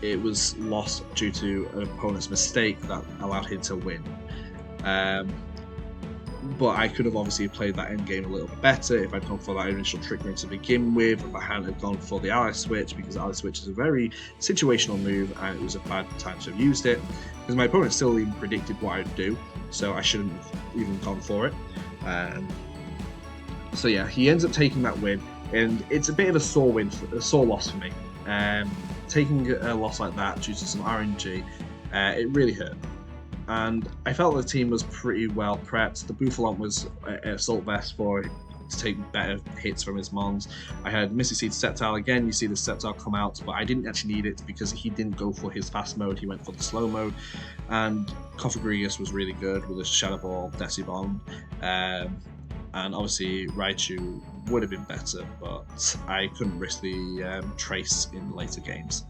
it was lost due to an opponent's mistake that allowed him to win. But I could have obviously played that end game a little bit better if I'd gone for that initial trick ring to begin with, if I hadn't gone for the ally switch, because ally switch is a very situational move and it was a bad time to have used it, because my opponent still even predicted what I'd do, so I shouldn't have even gone for it. So yeah, he ends up taking that win, and it's a bit of a sore loss for me. Taking a loss like that due to some RNG, it really hurt. And I felt the team was pretty well prepped. The Bouffalon was an Assault Vest to take better hits from his mons. I had Misty Seed Sceptile again. You see the Sceptile come out, but I didn't actually need it because he didn't go for his fast mode. He went for the slow mode. And Cofagrigus was really good with a Shadow Ball, Desi Bomb. And obviously Raichu would have been better, but I couldn't risk the Trace in later games.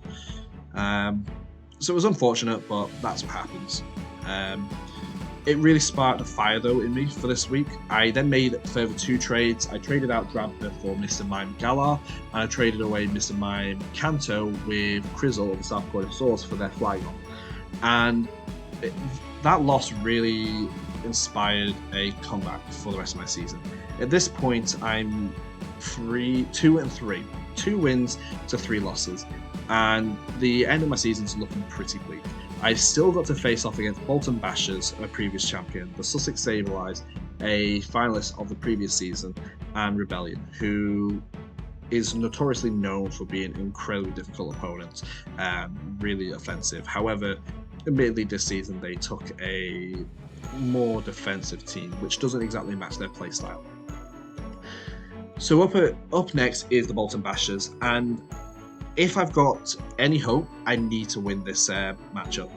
So it was unfortunate, but that's what happens. It really sparked a fire though in me for this week. I then made further 2 trades. I traded out Drampa for Mr. Mime Galar, and I traded away Mr. Mime Kanto with Krizzle of the South Korean Source for their Flygon. And that loss really inspired a comeback for the rest of my season. At this point, I'm 2-3, 2 wins to 3 losses, and the end of my season is looking pretty bleak. I've still got to face off against Bolton Bashers, a previous champion, the Sussex Sableyes, a finalist of the previous season, and Rebellion, who is notoriously known for being incredibly difficult opponents, really offensive. However, admittedly this season they took a more defensive team, which doesn't exactly match their playstyle. So up next is the Bolton Bashers, and if I've got any hope, I need to win this matchup.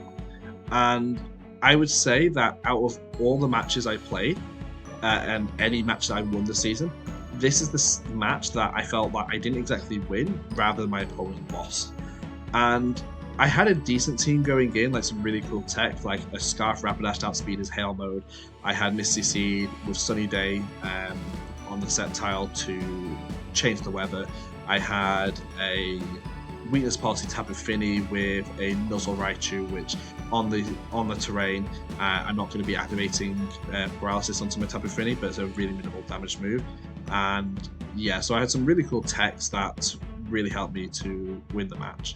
And I would say that out of all the matches I played, and any match that I won this season, this is the match that I felt like I didn't exactly win, rather my opponent lost. And I had a decent team going in, like some really cool tech, like a Scarf Rapidash outspeed Hail mode. I had Misty Seed with Sunny Day on the Sceptile to change the weather. I had a Weakness Policy Tapu Fini with a Nuzzle Raichu, which on the terrain, I'm not going to be activating Paralysis onto my Tapu Fini, but it's a really minimal damage move. And yeah, so I had some really cool techs that really helped me to win the match.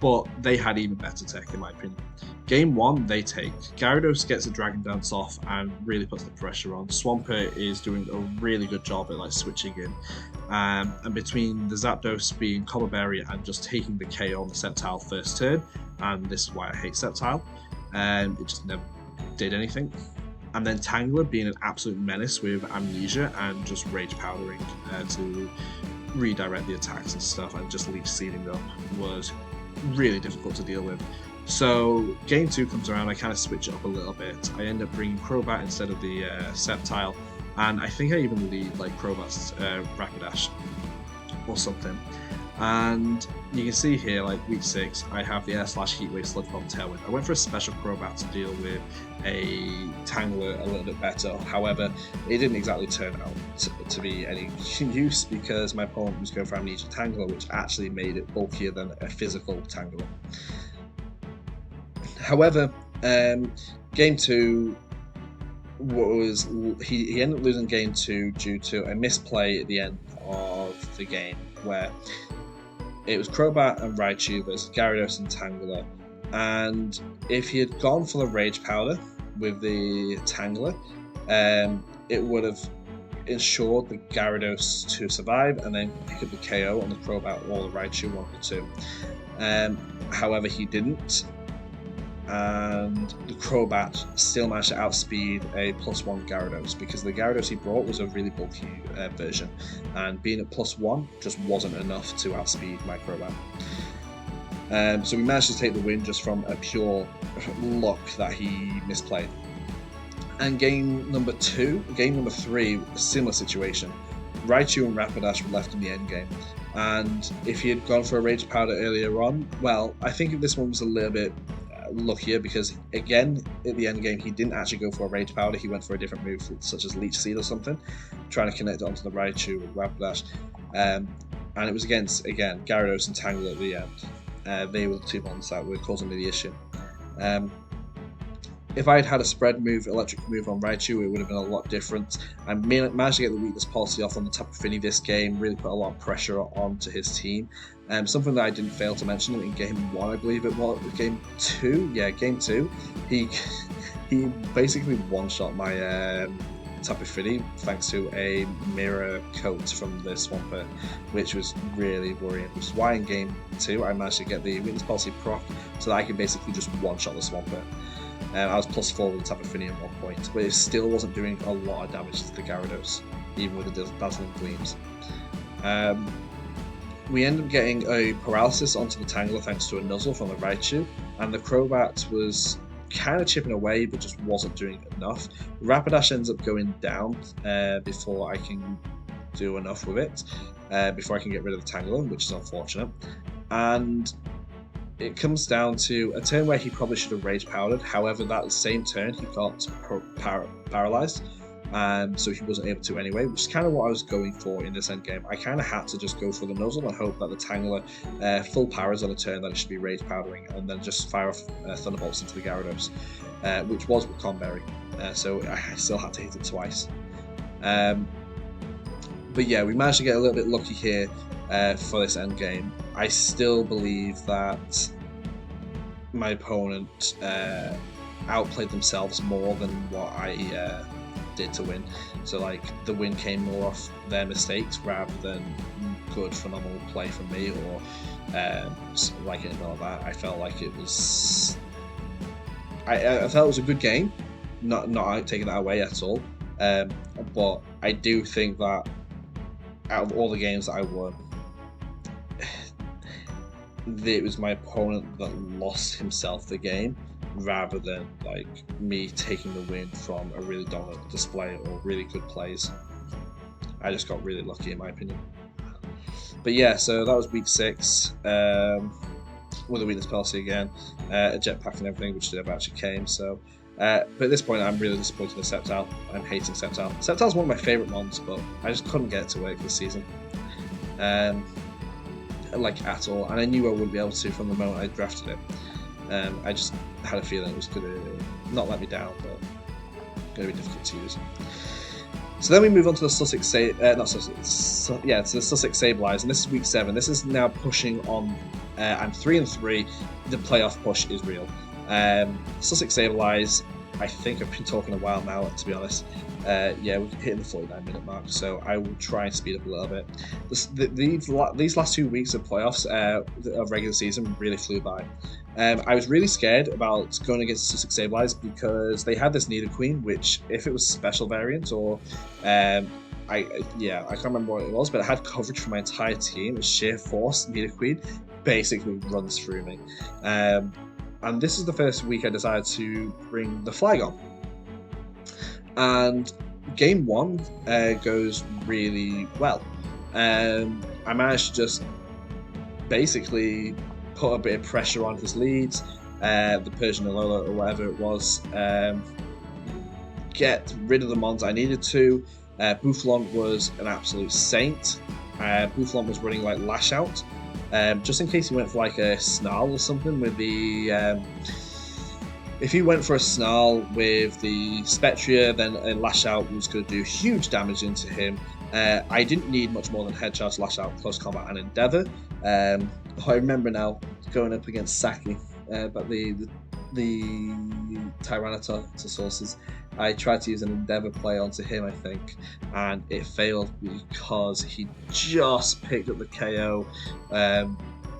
But they had even better tech in my opinion. Game 1, they take. Gyarados gets a Dragon Dance off and really puts the pressure on. Swampert is doing a really good job at switching in. And between the Zapdos being Cobble Berry and just taking the KO on the Sceptile first turn, and this is why I hate Sceptile, it just never did anything. And then Tangler being an absolute menace with Amnesia and just Rage Powdering to redirect the attacks and stuff, and just Leech Seeding up was really difficult to deal with. So game 2 comes around, I kind of switch it up a little bit. I end up bringing Crobat instead of the Sceptile, and I think I even lead like Crobat's Rapidash or something. And you can see here, like week 6, I have the Air/Heatwave Sludge Bomb Tailwind. I went for a special Crobat to deal with a Tangler a little bit better. However, it didn't exactly turn out to be any use because my opponent was going for Amnesia Tangler, which actually made it bulkier than a physical Tangler. However, game 2 was he ended up losing game 2 due to a misplay at the end of the game where it was Crobat and Raichu versus Gyarados and Tangler, and if he had gone for the Rage Powder with the Tangler, it would have ensured the Gyarados to survive and then pick up the KO on the Crobat or the Raichu 1 or 2. However, he didn't, and the Crobat still managed to outspeed a +1 Gyarados because the Gyarados he brought was a really bulky version, and being at +1 just wasn't enough to outspeed my Crobat. So we managed to take the win just from a pure luck that he misplayed. And game number 3, a similar situation. Raichu and Rapidash were left in the end game, and if he had gone for a Rage Powder earlier on, well, I think this one was a little bit luckier because again at the end game he didn't actually go for a Rage Powder, he went for a different move such as Leech Seed or something, trying to connect it onto the Raichu with Rapidash, and it was against again Gyarados and Tangler at the end. They were the 2 ones that were causing me the issue. If I had had a spread move, electric move on Raichu, it would have been a lot different. I managed to get the weakness policy off on the Tapu Fini this game, really put a lot of pressure onto his team. Something that I didn't fail to mention in game 1, I believe it was, game 2, he basically one-shot my Tapu Fini thanks to a mirror coat from the Swampert, which was really worrying, which is why in game 2 I managed to get the weakness policy proc so that I could basically just one-shot the Swampert. I was +4 with the Tapu Fini at one point, but it still wasn't doing a lot of damage to the Gyarados, even with the Dazzling Gleams. We ended up getting a paralysis onto the Tangler thanks to a Nuzzle from the Raichu, and the Crobat was kind of chipping away but just wasn't doing enough. Rapidash ends up going down before I can do enough with it, before I can get rid of the Tangler, which is unfortunate. And it comes down to a turn where he probably should have Rage Powdered, however that same turn he got paralyzed, so he wasn't able to anyway, which is kind of what I was going for in this endgame. I kind of had to just go for the Nuzzle and hope that the Tangler full powers on a turn that it should be Rage Powdering, and then just fire off Thunderbolts into the Gyarados, which was with Conberry, so I still had to hit it twice. But yeah, we managed to get a little bit lucky here for this endgame. I still believe that my opponent outplayed themselves more than what I did to win. So like the win came more off their mistakes rather than good phenomenal play from me or like anything like that. I felt like it was I felt it was a good game, not taking that away at all, but I do think that out of all the games that I won, it was my opponent that lost himself the game rather than like me taking the win from a really dominant display or really good plays. I just got really lucky in my opinion. But yeah, so that was week 6 with a weakness policy again, a jetpack and everything, which never actually came. So but at this point I'm really disappointed in Sceptile. I'm hating Sceptile. Sceptile's one of my favourite ones, but I just couldn't get it to work this season. Like at all, and I knew I wouldn't be able to from the moment I drafted it. I just had a feeling it was going to not let me down, but going to be difficult to use. So then we move on to the Sussex to the Sussex Sableyes, and this is week 7. This is now pushing on. I'm 3-3. The playoff push is real. Sussex Sableyes I think I've been talking a while now, to be honest. Yeah, we're hitting the 49-minute mark, so I will try and speed up a little bit. These last 2 weeks of playoffs of regular season really flew by. I was really scared about going against Sussex Sableyes because they had this Nidoqueen, which if it was special variant or I can't remember what it was, but it had coverage for my entire team. Sheer Force Nidoqueen basically runs through me. And this is the first week I decided to bring the Flygon. And game 1 goes really well. I managed to just basically put a bit of pressure on his leads, the Persian Alola or whatever it was, get rid of the mons I needed to. Bouffalant was an absolute saint. Bouffalant was running like Lash Out. Just in case he went for like a Snarl or something with the... if he went for a Snarl with the Spectria, then a Lash Out was going to do huge damage into him. I didn't need much more than Headshot, Lash Out, Close Combat, and Endeavour. I remember now going up against Saki, but the Tyranitar I tried to use an Endeavour play onto him, I think, and it failed because he just picked up the KO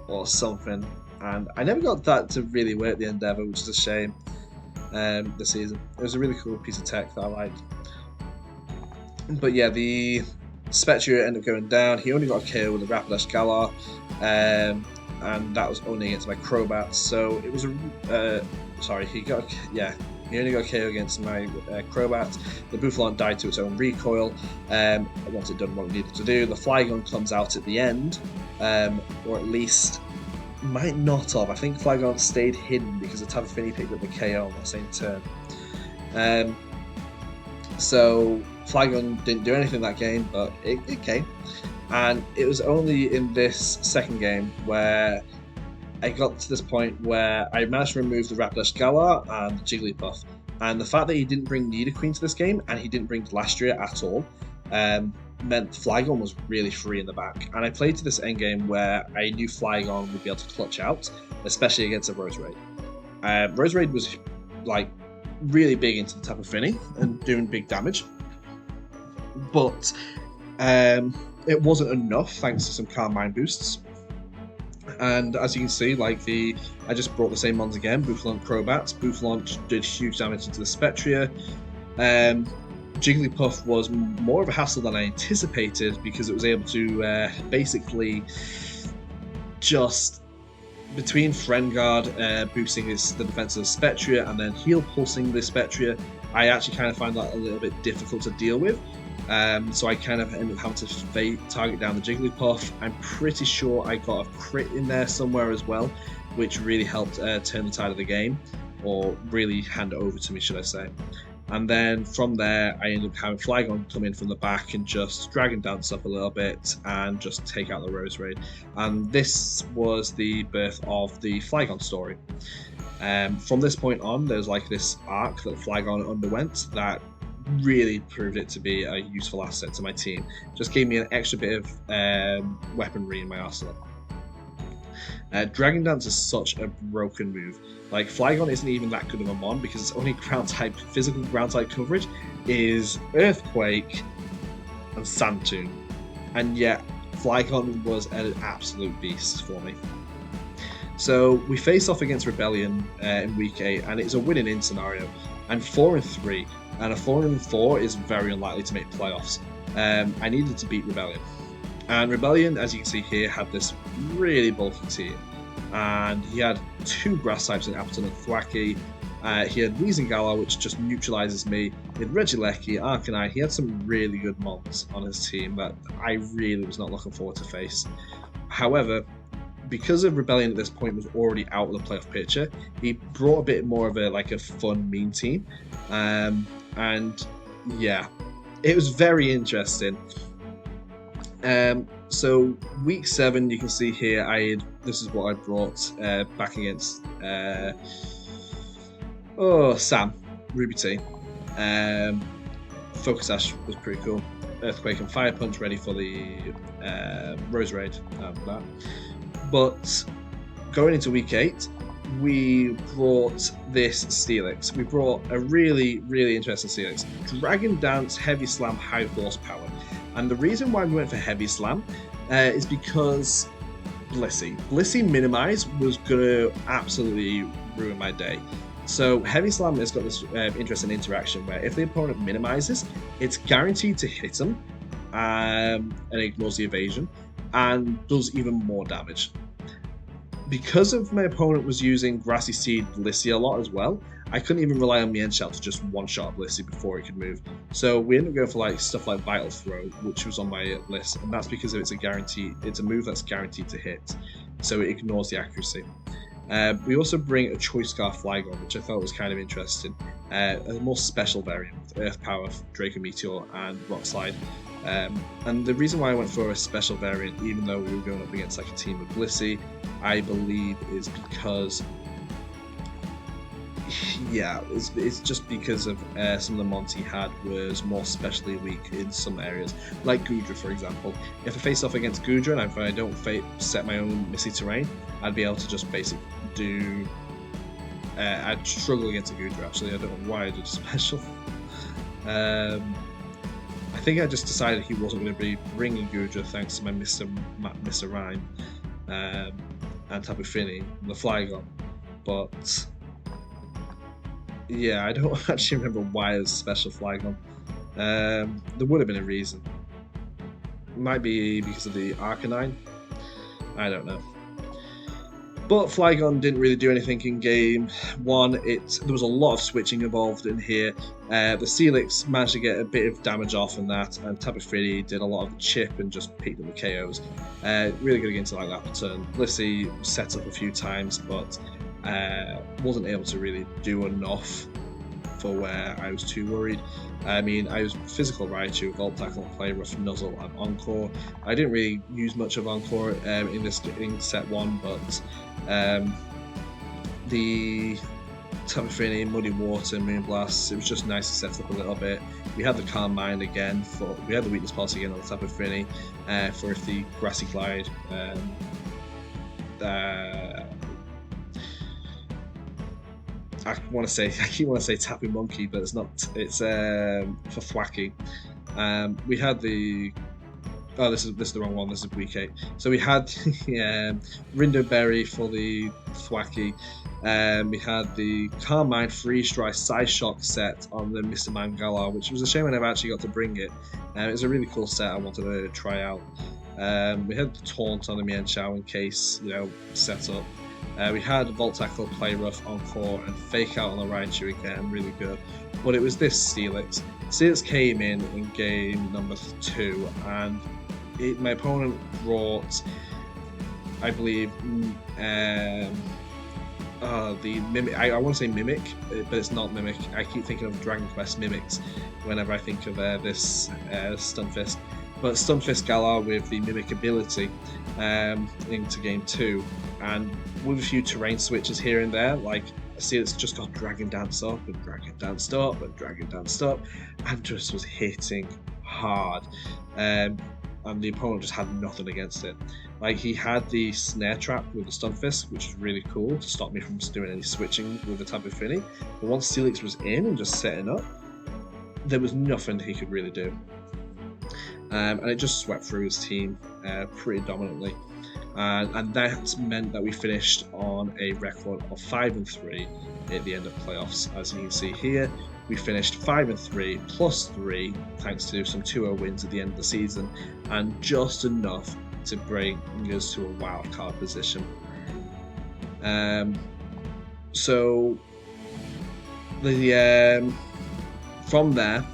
or something, and I never got that to really work, the Endeavour, which is a shame this season. It was a really cool piece of tech that I liked. But yeah, the Spectre ended up going down. He only got a KO with a Rapidash Galar, and that was only against my Crobat, so it was he only got a KO against my Crobat. The Bouffalant died to its own recoil. Once it done what it needed to do, the Flygon comes out at the end, or at least might not have. I think Flygon stayed hidden because the Tapu Fini picked up the KO on that same turn. So Flygon didn't do anything that game, but it came. And it was only in this second game where I got to this point where I managed to remove the Rapidash Galar and the Jigglypuff. And the fact that he didn't bring Nidoqueen to this game, and he didn't bring Lastria at all, meant Flygon was really free in the back. And I played to this endgame where I knew Flygon would be able to clutch out, especially against a Roserade. Roserade was like really big into the Tapu Fini and doing big damage. But it wasn't enough thanks to some Calm Mind boosts. And as you can see, I just brought the same mons again, Bouffalant, Crobat. Bouffalant did huge damage into the Spectria. Jigglypuff was more of a hassle than I anticipated because it was able to basically just, between Friend Guard, boosting the defense of the Spectria and then heal pulsing the Spectria, I actually kind of find that a little bit difficult to deal with. So I kind of ended up having to target down the Jigglypuff. I'm pretty sure I got a crit in there somewhere as well, which really helped turn the tide of the game, or really hand it over to me, should I say. And then from there, I ended up having Flygon come in from the back and just Dragon Dance up a little bit and just take out the Roserade. And this was the birth of the Flygon story. From this point on, there's like this arc that Flygon underwent that really proved it to be a useful asset to my team. Just gave me an extra bit of weaponry in my arsenal. Dragon Dance is such a broken move. Like, Flygon isn't even that good of a mon because its only physical ground type coverage is Earthquake and Sand Tomb. And yet, Flygon was an absolute beast for me. So we face off against Rebellion in week 8, and it's a win-in scenario. I'm 4-3, and a 4-4 is very unlikely to make playoffs. I needed to beat Rebellion. And Rebellion, as you can see here, had this really bulky team. And he had 2 grass types in Appleton and Thwackey. He had Weezingala, which just neutralizes me. He had Regieleki, Arcanine. He had some really good mons on his team that I really was not looking forward to face. However, because of Rebellion at this point was already out of the playoff picture, he brought a bit more of a fun, mean team. And yeah, it was very interesting. So week 7, you can see here, this is what I brought back against Sam, Ruby T. Focus Ash was pretty cool. Earthquake and Fire Punch ready for the Roserade. But going into week 8, we brought this Steelix. We brought a really, really interesting Steelix. Dragon Dance, Heavy Slam, High Horsepower. And the reason why we went for Heavy Slam is because Blissey Minimize was going to absolutely ruin my day. So Heavy Slam has got this interesting interaction where if the opponent minimizes, it's guaranteed to hit them and ignores the evasion and does even more damage. Because of my opponent was using Grassy Seed Blissey a lot as well, I couldn't even rely on Mienshao to just one-shot Blissey before it could move. So we ended up going for like stuff like Vital Throw, which was on my list, and that's because it's a move that's guaranteed to hit, so it ignores the accuracy. We also bring a Choice Scarf Flygon, which I thought was kind of interesting. A more special variant with Earth Power, Draco Meteor, and Rock Slide. And the reason why I went for a special variant, even though we were going up against like a team of Blissey, I believe is because, yeah, it's just because of some of the mons he had was more specially weak in some areas, like Goodra, for example. If I face off against Goodra and if I don't set my own Misty Terrain, I'd be able to just basically do. I'd struggle against a Goodra, actually. I don't know why I did special. I think I just decided he wasn't going to be bringing Goodra thanks to my Mr. Rhyme and Tapu Fini, the Flygon. But yeah, I don't actually remember why it was a special Flygon. There would have been a reason. It might be because of the Arcanine. I don't know. But Flygon didn't really do anything in game one. There was a lot of switching involved in here. The Steelix managed to get a bit of damage off in that, and Tapu Fini did a lot of the chip and just picked up the KOs. Really good against like that turn. Blissey set up a few times, but wasn't able to really do enough for where I was too worried. I mean, I was physical Raichu, Volt Tackle, Play Rough, Nuzzle, and Encore. I didn't really use much of Encore in set one, but the Tapu Fini, Muddy Water, Moonblast, it was just nice to set up a little bit. We had the Calm Mind again, we had the Weakness Pulse again on the Tapu Fini for if the Grassy Glide I keep want to say Tapu Monkey, but it's not. It's for Thwacky. We had the. Oh, this is the wrong one. This is VDL. So we had Rindo Berry for the Thwacky. We had the Calm Mind Freeze Dry Side Shock set on the Mr. Mime Galar, which was a shame I never actually got to bring it. It was a really cool set I wanted to try out. We had the Taunt on the Mienshao in case, set up. We had Volt Tackle, Play Rough, Encore, and Fake Out on the Raichu again, really good. But it was this Steelix. Steelix came in game number 2, and my opponent brought, I believe, the Mimic. I want to say Mimic, but it's not Mimic. I keep thinking of Dragon Quest Mimics whenever I think of this Stunfisk. But Stunfisk Galar with the Mimic ability into game 2, and with a few terrain switches here and there, like I see it's just got Dragon Dance up and Dragon Danced up and Dragon Danced up, and just was hitting hard. And the opponent just had nothing against it. Like, he had the Snare Trap with the Stunfisk, which was really cool to stop me from doing any switching with the Tapu Fini. But once Steelix was in and just setting up, there was nothing he could really do. And it just swept through his team pretty dominantly. And that meant that we finished on a record of 5-3 at the end of playoffs. As you can see here, we finished 5-3 plus 3 thanks to some 2-0 wins at the end of the season, and just enough to bring us to a wild card position. So from there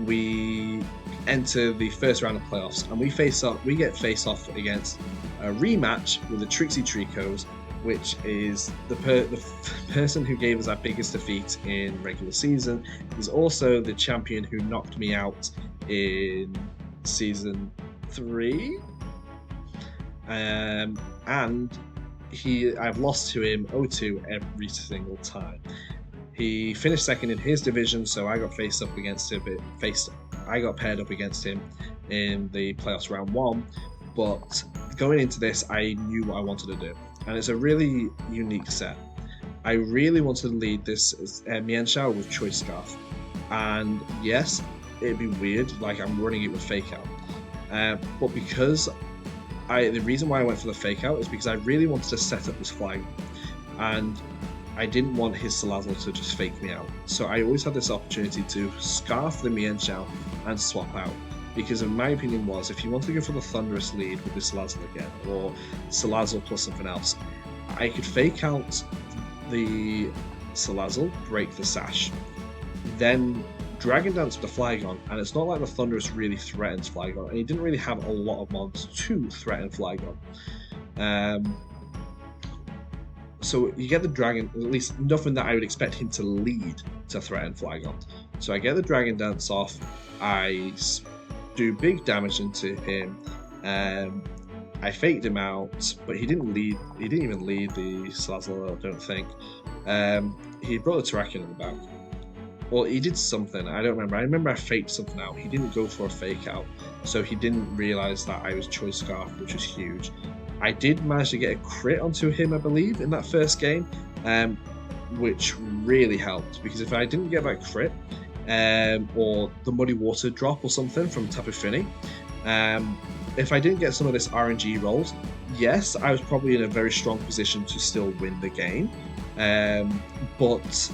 we enter the first round of playoffs, and we get face off against a rematch with the Trixie Tricos, which is the person who gave us our biggest defeat in regular season. He's also the champion who knocked me out in season 3, and I've lost to him 0-2 every single time. He finished second in his division, so I got I got paired up against him in the playoffs round 1. But going into this, I knew what I wanted to do. and it's a really unique set. I really wanted to lead this Mian Shao with Choice Scarf, and yes, it'd be weird, like I'm running it with Fake Out, but because the reason why I went for the Fake Out is because I really wanted to set up this flag, and I didn't want his Salazzle to just fake me out. So I always had this opportunity to scarf the Mian Shao and swap out. Because in my opinion was, if you want to go for the Thunderous lead with the Salazzle again, or Salazzle plus something else, I could fake out the Salazzle, break the Sash, then Dragon Dance with the Flygon, and it's not like the Thunderous really threatens Flygon, and he didn't really have a lot of mons to threaten Flygon. So you get the Dragon, at least nothing that I would expect him to lead to threaten Flygon. So I get the Dragon Dance off, I do big damage into him, I faked him out, but he didn't even lead the Salazzle, I don't think. He brought the Terrakion in the back. Well, he did something, I don't remember. I remember I faked something out. He didn't go for a fake out, so he didn't realise that I was Choice Scarf, which was huge. I did manage to get a crit onto him, I believe, in that first game, which really helped, because if I didn't get that crit, or the Muddy Water drop or something from Tapu Fini, if I didn't get some of this RNG rolls, yes, I was probably in a very strong position to still win the game, but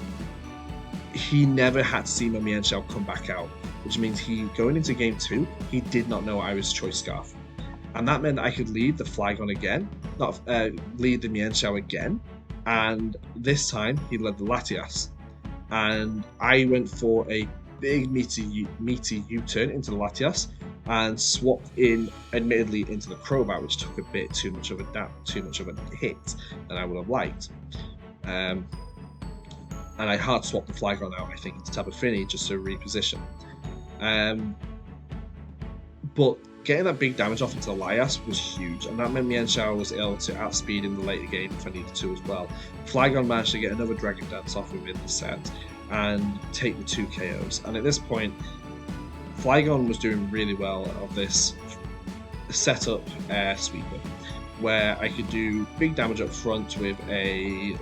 he never had to see my Mian Shao come back out, which means going into game 2, he did not know I was Choice Scarf. And that meant I could lead the Flygon again, lead the Mian Shao again, and this time he led the Latias. And I went for a big meaty U-turn into the Latias and swapped in, admittedly, into the Crobat, which took a bit too much of a hit than I would have liked. And I hard swapped the Flygon out, I think, into Tapu Fini just to reposition. But getting that big damage off into the Latias was huge, and that meant Mian Shao was able to outspeed in the later game if I needed to as well. Flygon managed to get another Dragon Dance off within the set and take the 2 KOs. And at this point, Flygon was doing really well of this setup sweeper, where I could do big damage up front with a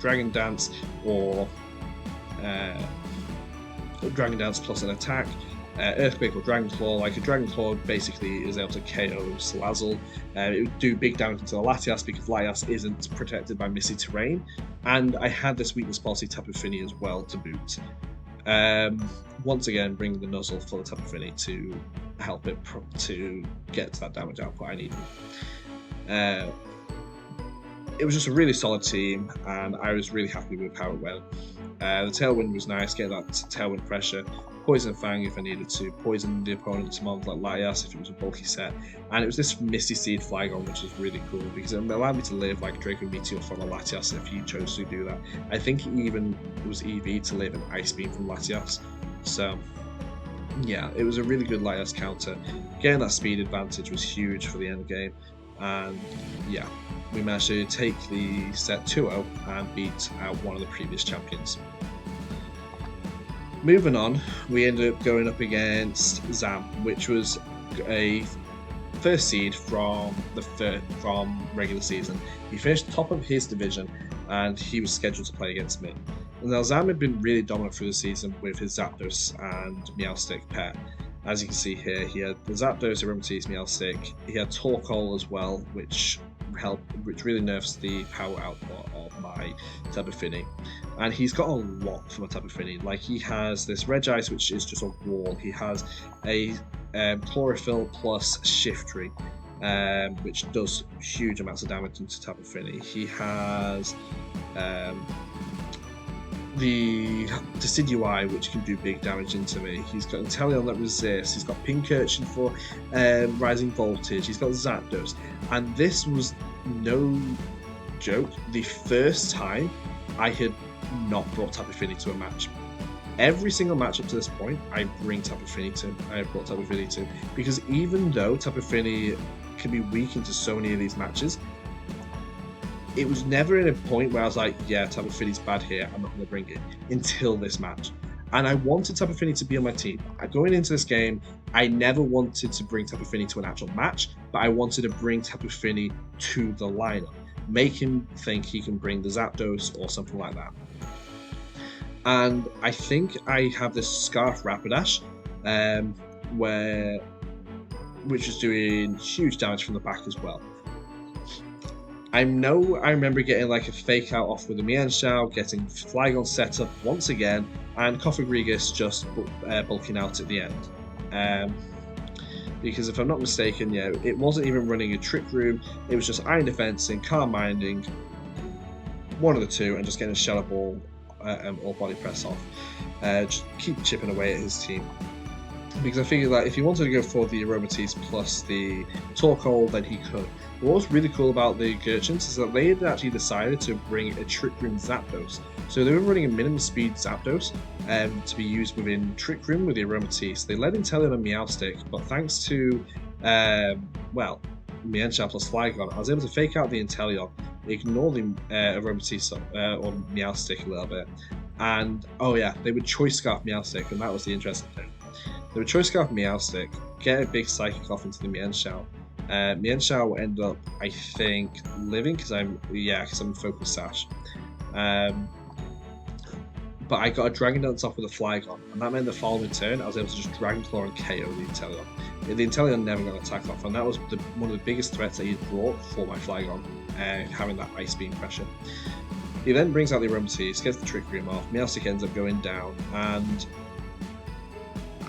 Dragon Dance or Dragon Dance plus an attack. Earthquake or Dragon Claw. Like a Dragon Claw basically is able to KO Salazzle. It would do big damage into the Latias because Latias isn't protected by Misty Terrain, and I had this weakness policy Tapu Fini as well to boot. Once again, bring the Nuzzle for the Tapu Fini to help it to get to that damage output I needed. It was just a really solid team, and I was really happy with how it went. The Tailwind was nice, getting that Tailwind pressure. Poison Fang if I needed to, poison the opponent's mons like Latias if it was a bulky set, and it was this Misty Seed Flygon, which was really cool because it allowed me to live like Draco Meteor from a Latias if you chose to do that. I think it even was EV to live an Ice Beam from Latias, so yeah, it was a really good Latias counter. Getting that speed advantage was huge for the end game, and yeah, we managed to take the set 2-0 and beat out one of the previous champions. Moving on, we ended up going up against Zam, which was a first seed from regular season. He finished top of his division, and he was scheduled to play against me. Now Zam had been really dominant through the season with his Zapdos and Meowstic pair. As you can see here, he had the Zapdos, Aromatisse, Meowstic. He had Torkoal as well, which really nerfs the power output of my Tapu Fini. And he's got a lot from a Tapu Fini. Like, he has this Regice, which is just a wall. He has a Chlorophyll plus Shiftry, which does huge amounts of damage into Tapu Fini. He has the Decidueye, which can do big damage into me. He's got Inteleon that resists. He's got Pincurchin for rising voltage. He's got Zapdos. And this was no joke, the first time I had not brought Tapu Fini to a match. Every single match up to this point, I brought Tapu Fini to, because even though Tapu Fini can be weak into so many of these matches, it was never in a point where I was like, yeah, Tapu Fini's bad here, I'm not going to bring it, until this match. And I wanted Tapu Fini to be on my team. Going into this game, I never wanted to bring Tapu Fini to an actual match, but I wanted to bring Tapu Fini to the lineup. Make him think he can bring the Zapdos or something like that. And I think I have this Scarf Rapidash, which is doing huge damage from the back as well. I remember getting like a fake out off with a Mienshao, getting Flygon set up once again, and Cofagrigus just bulking out at the end. Because if I'm not mistaken, it wasn't even running a Trick Room, it was just Iron Defensing, Calm Minding, one of the two, and just getting a Shadow Ball or Body Press off. Just keep chipping away at his team. Because I figured that if he wanted to go for the Aromatisse plus the Torkoal, then he could. What was really cool about the Gurchins is that they had actually decided to bring a Trick Room Zapdos. So they were running a minimum speed Zapdos to be used within Trick Room with the Aromatisse. They led Inteleon and Meowstic, but thanks to, Mienshao plus Flygon, I was able to fake out the Inteleon, ignore the Aromatisse or Meowstic a little bit, and they would Choice Scarf Meowstic, and that was the interesting thing. They would Choice Scarf Meowstic, get a big Psychic off into the Mienshao. Mienshao will end up, I think, living because I'm in Focus Sash. But I got a Dragon Dance off with a Flygon, and that meant the following turn I was able to just Dragon Claw and KO the Inteleon. The Inteleon never got an attack off, and that was one of the biggest threats that he brought for my Flygon, having that Ice Beam pressure. He then brings out the Aromatisse, gets the Trick Room off, Meowstic ends up going down, and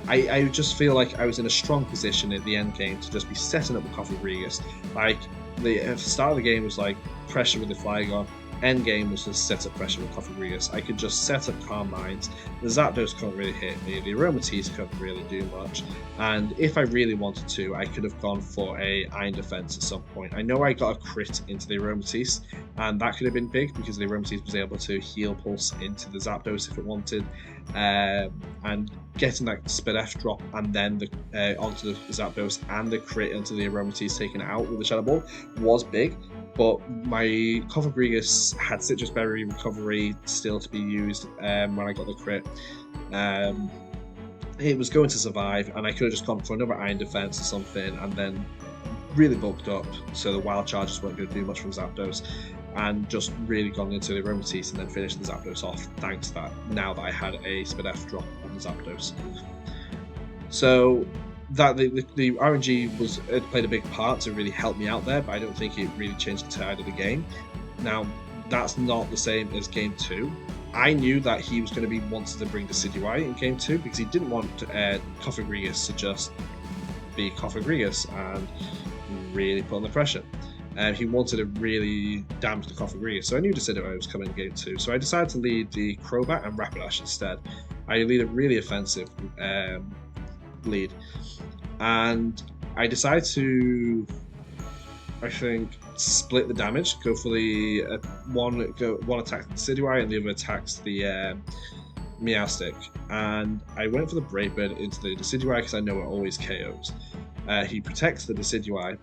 I just feel like I was in a strong position at the end game to just be setting up with Cofagrigus. Like, the start of the game was like pressure with the Flygon, end game was just set up pressure with Cofagrigus. I could just set up Calm Minds, the Zapdos couldn't really hit me, the Aromatisse couldn't really do much, and if I really wanted to, I could have gone for a Iron Defense at some point. I know I got a crit into the Aromatisse, and that could have been big because the Aromatisse was able to Heal Pulse into the Zapdos if it wanted, and getting that Speed F drop and then onto the Zapdos and the crit into the Aromatisse taken out with the Shadow Ball was big. But my Cofagrigus had Citrus Berry recovery still to be used when I got the crit. It was going to survive, and I could have just gone for another Iron Defense or something, and then really bulked up so the Wild Charges weren't going to do much from Zapdos, and just really gone into the Aromatisse and then finished the Zapdos off, thanks to that, now that I had a Speed F drop on the Zapdos. So that the RNG played a big part to really help me out there, but I don't think it really changed the tide of the game. Now, that's not the same as Game 2. I knew that he was going to be wanting to bring Decidueye in Game 2 because he didn't want Cofagrigus to just be Cofagrigus and really put on the pressure. He wanted to really damage the Cofagrigus, so I knew Decidueye was coming in Game 2, so I decided to lead the Crobat and Rapidash instead. I lead a really offensive lead, and I decided to, I think, split the damage, go for the one attacks the Decidueye and the other attacks the Meowstic, and I went for the Brave Bird into the Decidueye because I know it always KOs. He protects the Decidueye,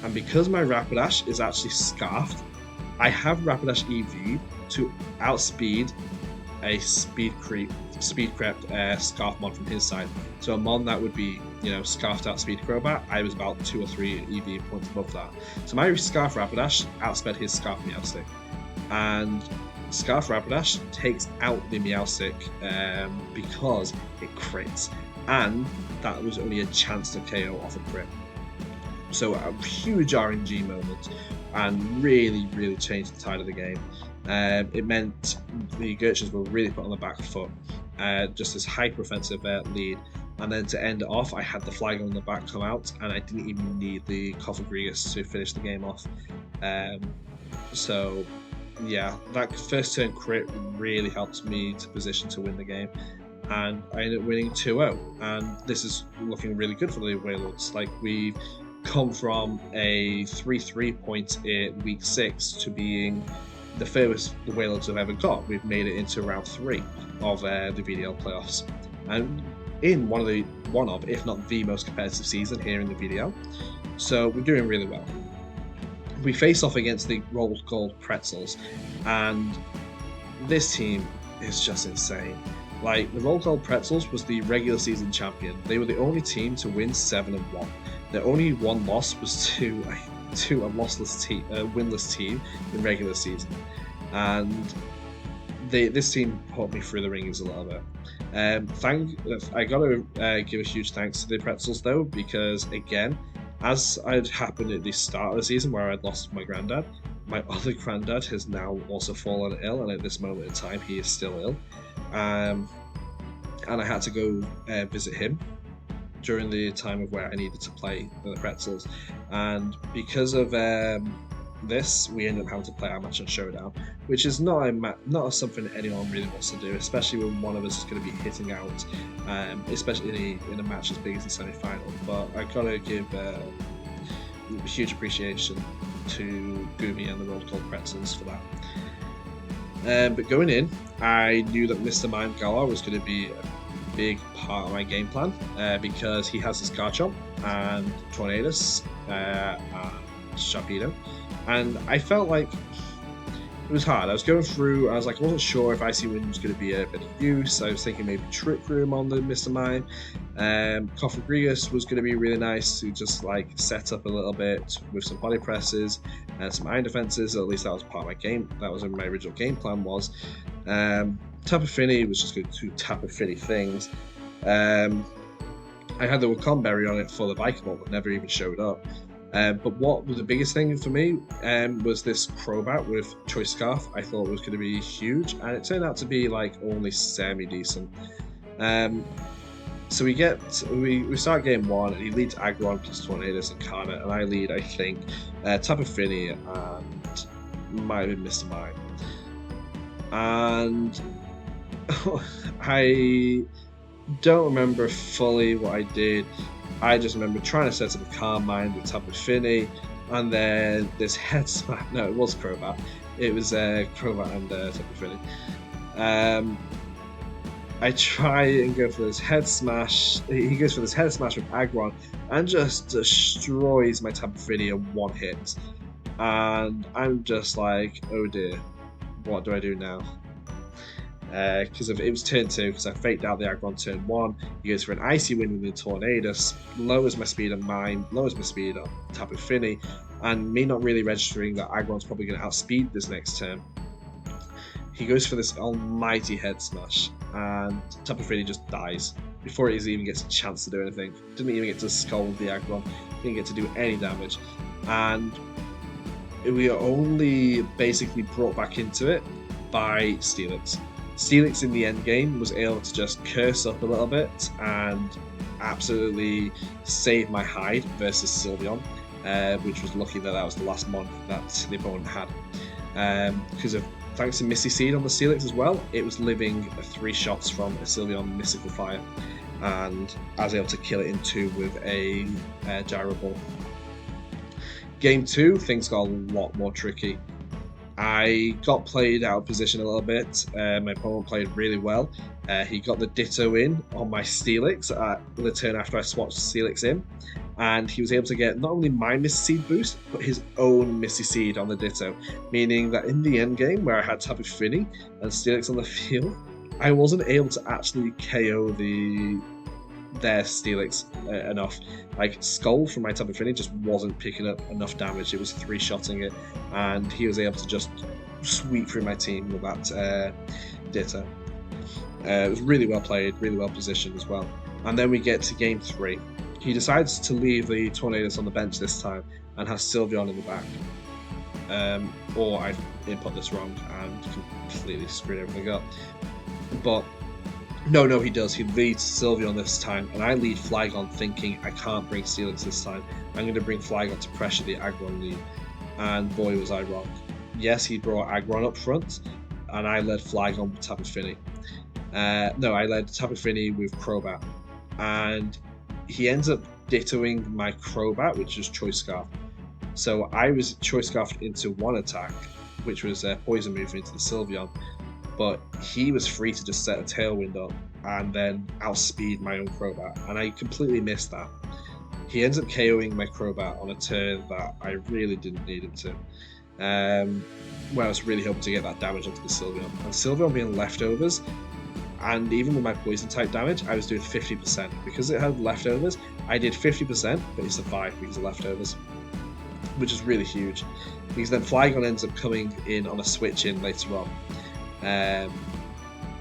and because my Rapidash is actually Scarfed, I have Rapidash EV to outspeed a speed crept Scarf mon from his side. So a mon that would be, Scarfed out Speed Crobat, I was about 2 or 3 EV points above that. So my Scarf Rapidash outsped his Scarf Meowstic, and Scarf Rapidash takes out the Meowstic because it crits, and that was only a chance to KO off a crit. So a huge RNG moment, and really, really changed the tide of the game. It meant the Gurchins were really put on the back foot, just this hyper-offensive lead, and then to end it off, I had the Flygon in the back come out, and I didn't even need the Cofagrigus to finish the game off. So yeah, that first turn crit really helped me to position to win the game, and I ended up winning 2-0, and this is looking really good for the Wailords. Like, we've come from a 3-3 point in week 6 to being the furthest the Wailords have ever got. We've made it into round 3 of the VDL playoffs, and in one of, if not the most competitive season here in the VDL. So we're doing really well. We face off against the Roll Gold Pretzels, and this team is just insane. Like, the Roll Call Pretzels was the regular season champion. They were the only team to win 7-1. Their only one loss was to a winless team in regular season, and this team put me through the rings a little bit. I gotta give a huge thanks to the Pretzels though, because again, as had happened at the start of the season where I'd lost my granddad, my other granddad has now also fallen ill, and at this moment in time he is still ill. And I had to go visit him during the time of where I needed to play the Pretzels, and because of this, we ended up having to play our match on Showdown, which is not something that anyone really wants to do, especially when one of us is going to be hitting out, especially in a match as big as the semi-final. But I gotta give huge appreciation to Goomy and the Roll Call Pretzels for that. But going in, I knew that Mr. Mime Galar was going to be a big part of my game plan, because he has his Garchomp and Tornadus and Sharpedo, and I felt like it was hard. I was going through, I wasn't sure if Icy Wind was going to be of any use. I was thinking maybe Trick Room on the Mr. Mime. Cofagrigus was going to be really nice to just set up a little bit with some body presses and some iron defenses. At least that was part of my game. That was what my original game plan was. Tapu Fini was just going to do Tapu Fini things. I had the Wakon Berry on it for the Bike Ball, but never even showed up. But what was the biggest thing for me was this Crobat with Choice Scarf. I thought it was going to be huge, and it turned out to be only semi-decent. So we start game 1, and he leads Aggron plus Tornadus and Carnot, and I lead, I think, Tapu Fini and might have been Mr. Mime. And I don't remember fully what I did. I just remember trying to set up a Calm Mind with Tapu Fini, and then this head smash. No, it was Crobat. It was Crobat and Tapu Fini. I try and go for this head smash. He goes for this head smash with Aggron and just destroys my Tapu Fini in one hit. And I'm just like, oh dear, what do I do now? Because it was turn 2, because I faked out the Aggron turn 1. He goes for an Icy Wind with the Tornadus, lowers my speed on mine, lowers my speed on Tapu Fini, and me not really registering that Aggron's probably going to outspeed this next turn. He goes for this almighty head smash, and Tapu Fini just dies before it even gets a chance to do anything. Didn't even get to scold the Aggron, didn't get to do any damage, and we are only basically brought back into it by Steelix. Steelix in the end game was able to just curse up a little bit and absolutely save my hide versus Sylveon, which was lucky that was the last mon that the opponent had. Because of thanks to Misty Seed on the Steelix as well, it was living 3 shots from a Sylveon Mystical Fire, and I was able to kill it in 2 with a Gyro Ball. Game 2, things got a lot more tricky. I got played out of position a little bit. My opponent played really well. He got the Ditto in on my Steelix at the turn after I swapped Steelix in, and he was able to get not only my Misty Seed boost, but his own Misty Seed on the Ditto, meaning that in the end game where I had Tapu Fini and Steelix on the field, I wasn't able to actually KO their Steelix enough. Skull from my Tapu Fini just wasn't picking up enough damage. It was 3-shotting it, and he was able to just sweep through my team with that Ditto. It was really well played, really well positioned as well. And then we get to game 3. He decides to leave the Tornadus on the bench this time and has Sylveon in the back. Or I input this wrong and completely screwed everything up. But no, he does. He leads Sylveon this time, and I lead Flygon thinking I can't bring Steelix this time. I'm going to bring Flygon to pressure the Aggron lead. And boy, was I wrong. Yes, he brought Aggron up front, and I led Flygon with Tapu Fini. I led Tapu Fini with Crobat. And he ends up dittoing my Crobat, which is Choice Scarf. So I was Choice Scarfed into 1 attack, which was Poison Move into the Sylveon. But he was free to just set a Tailwind up and then outspeed my own Crobat, and I completely missed that. He ends up KOing my Crobat on a turn that I really didn't need him to, where I was really hoping to get that damage onto the Sylveon. And Sylveon being leftovers, and even with my poison type damage, I was doing 50%. Because it had leftovers, I did 50%, but he survived because of leftovers, which is really huge. Because then Flygon ends up coming in on a switch in later on,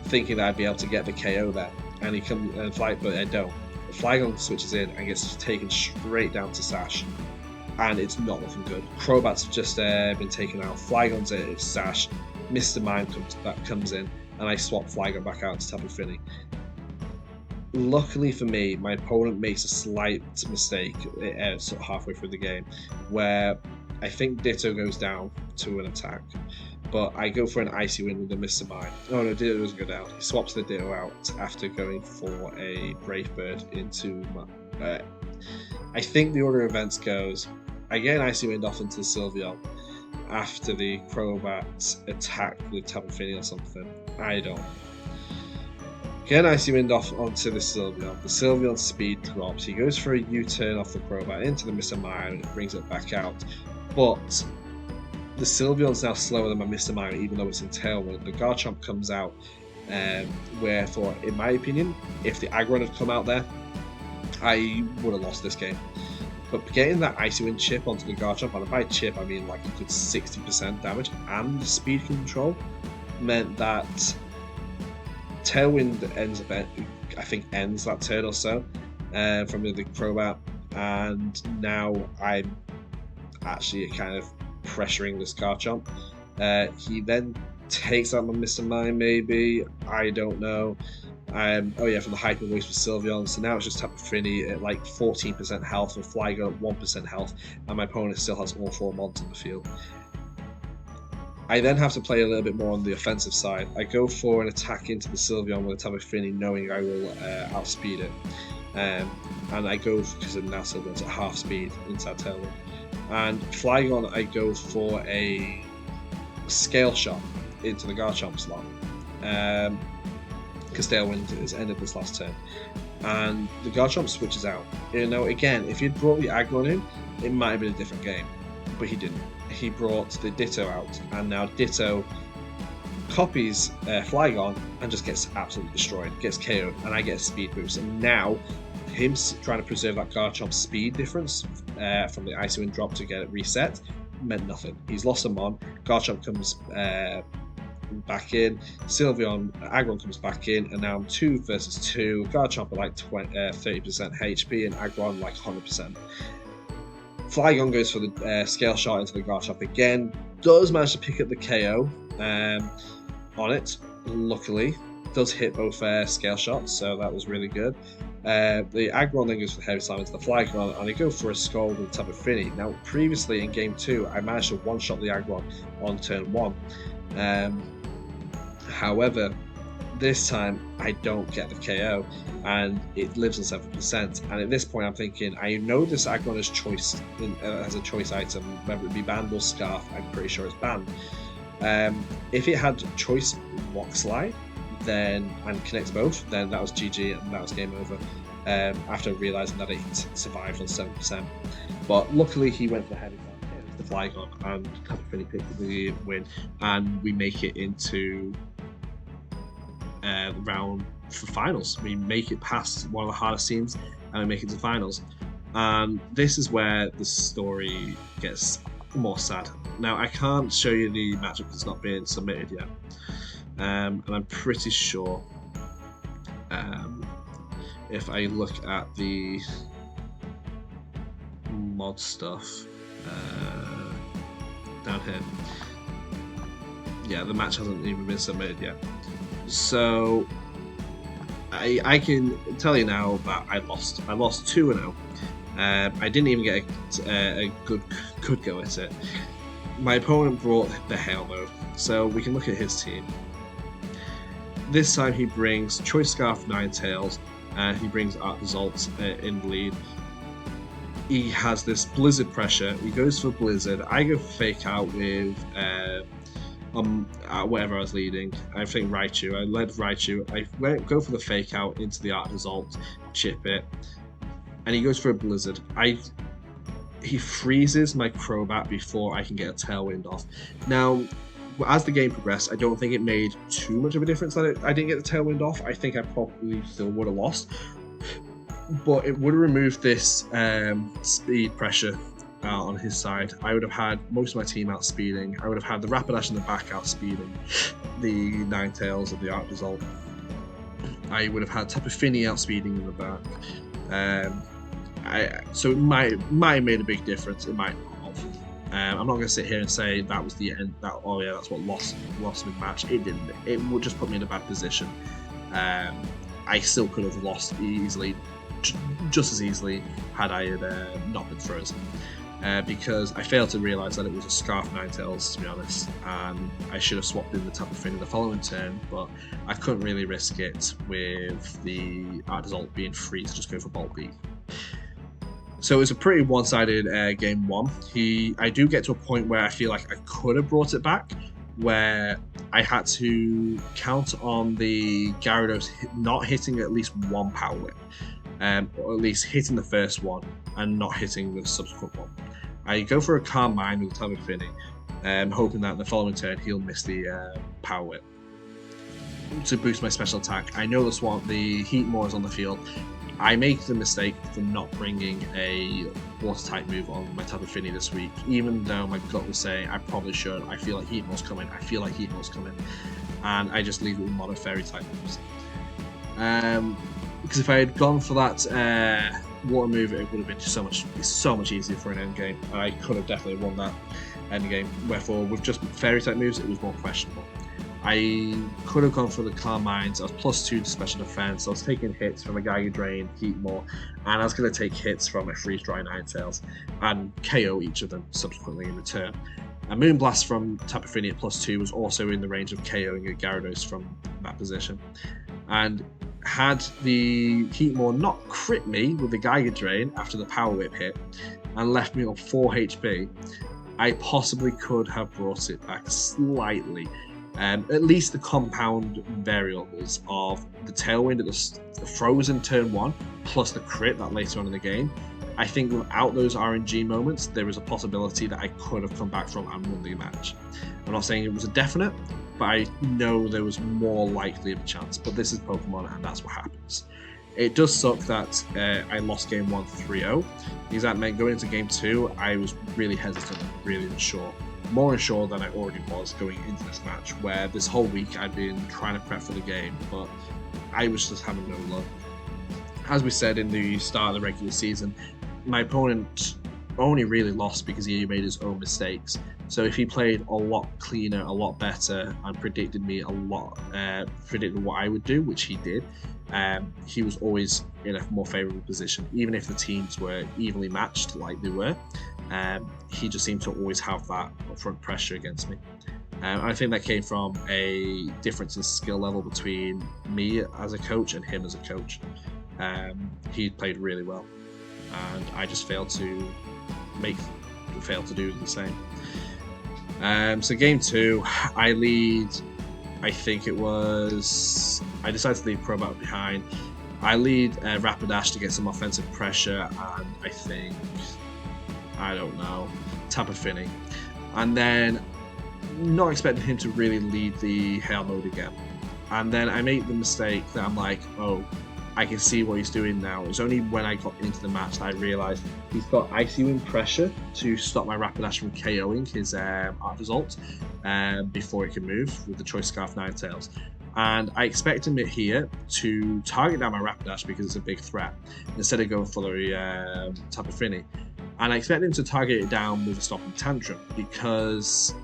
thinking that I'd be able to get the KO there, and he comes and but I don't. Flygon switches in and gets taken straight down to Sash, and it's not looking good. Crobat's just been taken out. Flygon's at Sash. Mr. Mime comes in, and I swap Flygon back out to Tapu Fini. Luckily for me, my opponent makes a slight mistake sort of halfway through the game, where I think Ditto goes down to an attack, but I go for an Icy Wind with the Mr. Mime. Oh no, Ditto doesn't go down. He swaps the Ditto out after going for a Brave Bird into my... I think the order of events goes, I get an Icy Wind off into the Sylveon after the Crobat attack with Tapu Fini or something. I don't. Get an Icy Wind off onto the Sylveon. The Sylveon's speed drops. He goes for a U-turn off the Crobat into the Mr. Mime and it brings it back out. But the Sylveon's now slower than my Mr. Mime, even though it's in Tailwind. The Garchomp comes out, wherefore, in my opinion, if the Aggron had come out there, I would have lost this game. But getting that Icy Wind chip onto the Garchomp, and by chip I mean like a good 60% damage and speed control, meant that Tailwind ends that turn or so from the Crobat, and now I'm actually kind of pressuring this Garchomp. He then takes out my Mr. Mime, maybe, I don't know. Oh yeah, from the Hyper Voice for Sylveon, so now it's just Tapu Fini at like 14% health and Flygon at 1% health, and my opponent still has all 4 mons in the field. I then have to play a little bit more on the offensive side. I go for an attack into the Sylveon with a Tapu Fini, knowing I will outspeed it. And I go, because now Sylveon's at half speed inside Tailwind. And Flygon, I go for a Scale Shot into the Garchomp slot. Because Tailwind has ended this last turn. And the Garchomp switches out. You know, again, if he'd brought the Aggron in, it might have been a different game. But he didn't. He brought the Ditto out, and now Ditto copies Flygon and just gets absolutely destroyed, gets KO'd, and I get a speed boost. And now, him trying to preserve that Garchomp speed difference from the Icy Wind drop to get it reset meant nothing. He's lost a mon. Garchomp comes back in. Sylveon, Aggron comes back in, and now I'm 2 versus 2. Garchomp at like 30% HP, and Aggron like 100%. Flygon goes for the Scale Shot into the Garchomp again. Does manage to pick up the KO on it, luckily. Does hit both Scale Shots, so that was really good. The Aggron then goes for the Heavy Slam into the Flygon, and I go for a Scald with Tapu Fini. Now, previously in Game 2, I managed to one-shot the Aggron on turn 1. However, this time I don't get the KO, and it lives on 7%. And at this point, I'm thinking, I know this Aggron is as a choice item, whether it be banned or Scarf. I'm pretty sure it's banned. If it had choice Rock Slide, then and connects both, then that was GG and that was game over. After realizing that it survived on 7%, but luckily he went for the Heavy Slam, the Flygon, and Tapu Fini picked the win, and we make it into the round for finals. We make it past one of the hardest scenes, and we make it to finals. And this is where the story gets more sad. Now, I can't show you the matchup because it's not been submitted yet, and I'm pretty sure if I look at the mod stuff down here, yeah, the match hasn't even been submitted yet. So I can tell you now that I lost. I lost 2-0. I didn't even get a good go at it. My opponent brought the Hail Mode, so we can look at his team. This time he brings Choice Scarf, Ninetales, and he brings Art Results in the lead. He has this Blizzard pressure. He goes for Blizzard. I go for Fake Out with whatever I was leading. I think Raichu. I led Raichu. I go for the Fake Out into the Art Result, chip it, and he goes for a Blizzard. He freezes my Crobat before I can get a Tailwind off. Now, as the game progressed, I don't think it made too much of a difference that I didn't get the tailwind off. I think I probably still would have lost, but it would have removed this speed pressure on his side. I would have had most of my team out speeding. I would have had the Rapidash in the back out speeding the Ninetales of the Arc Result. I would have had Tapu Fini out speeding in the back. So it might have made a big difference. It might not have. I'm not going to sit here and say that was the end. That's what lost me the match. It didn't. It would just put me in a bad position. I still could have lost easily, just as easily, had I not been frozen. Because I failed to realise that it was a Scarf Ninetales, to be honest, and I should have swapped in the Tapu Fini the following turn, but I couldn't really risk it with the Arc Result being free to just go for Bolt Beat. So it was a pretty one-sided game one. I do get to a point where I feel like I could have brought it back, where I had to count on the Gyarados not hitting at least one Power Whip, or at least hitting the first one and not hitting the subsequent one. I go for a Calm Mind with Tapu Fini, hoping that in the following turn he'll miss the Power Whip to boost my special attack. I know the Heatmore is on the field. I make the mistake for not bringing a Water-type move on my Tapu Fini this week, even though my gut was saying I probably should. I feel like Heatmore's coming. And I just leave it with Mono Fairy-type moves. Because if I had gone for that Water move, it would have been so much easier for an end game. I could have definitely won that end game. Wherefore, with just Fairy-type moves, it was more questionable. I could have gone for the Calm Minds. I was +2 to special defense. I was taking hits from a Giga Drain, Heatmore, and I was going to take hits from a Freeze Dry Ninetales and KO each of them subsequently in return. A Moonblast from Tapu Fini at +2 was also in the range of KOing a Gyarados from that position. And had the Heatmore not crit me with the Giga Drain after the Power Whip hit and left me on 4 HP, I possibly could have brought it back slightly. At least the compound variables of the Tailwind at the frozen turn 1 plus the crit that later on in the game. I think without those RNG moments, there is a possibility that I could have come back from and won the match. I'm not saying it was a definite, but I know there was more likely of a chance. But this is Pokemon, and that's what happens. It does suck that I lost game 1 3-0, because that meant going into game 2, I was really hesitant, really unsure. More unsure than I already was going into this match, where this whole week I'd been trying to prep for the game, but I was just having no luck. As we said in the start of the regular season, my opponent only really lost because he made his own mistakes. So if he played a lot cleaner, a lot better, and predicted what I would do, which he did, he was always in a more favourable position, even if the teams were evenly matched like they were. He just seemed to always have that upfront pressure against me. I think that came from a difference in skill level between me as a coach and him as a coach. He played really well, and I just failed to do the same. So game 2, I lead. I think it was. I decided to leave Crobat behind. I lead Rapidash to get some offensive pressure, and I don't know, Tapu Fini. And then, not expecting him to really lead the Hail mode again. And then I made the mistake that I'm like, oh, I can see what he's doing now. It was only when I got into the match that I realised he's got Icy Wind pressure to stop my Rapidash from KOing his Arc Result before it can move with the Choice Scarf Ninetales. And I expect him here to target down my Rapidash because it's a big threat, instead of going for the Tapu Fini. And I expect him to target it down with a Stop and Tantrum, because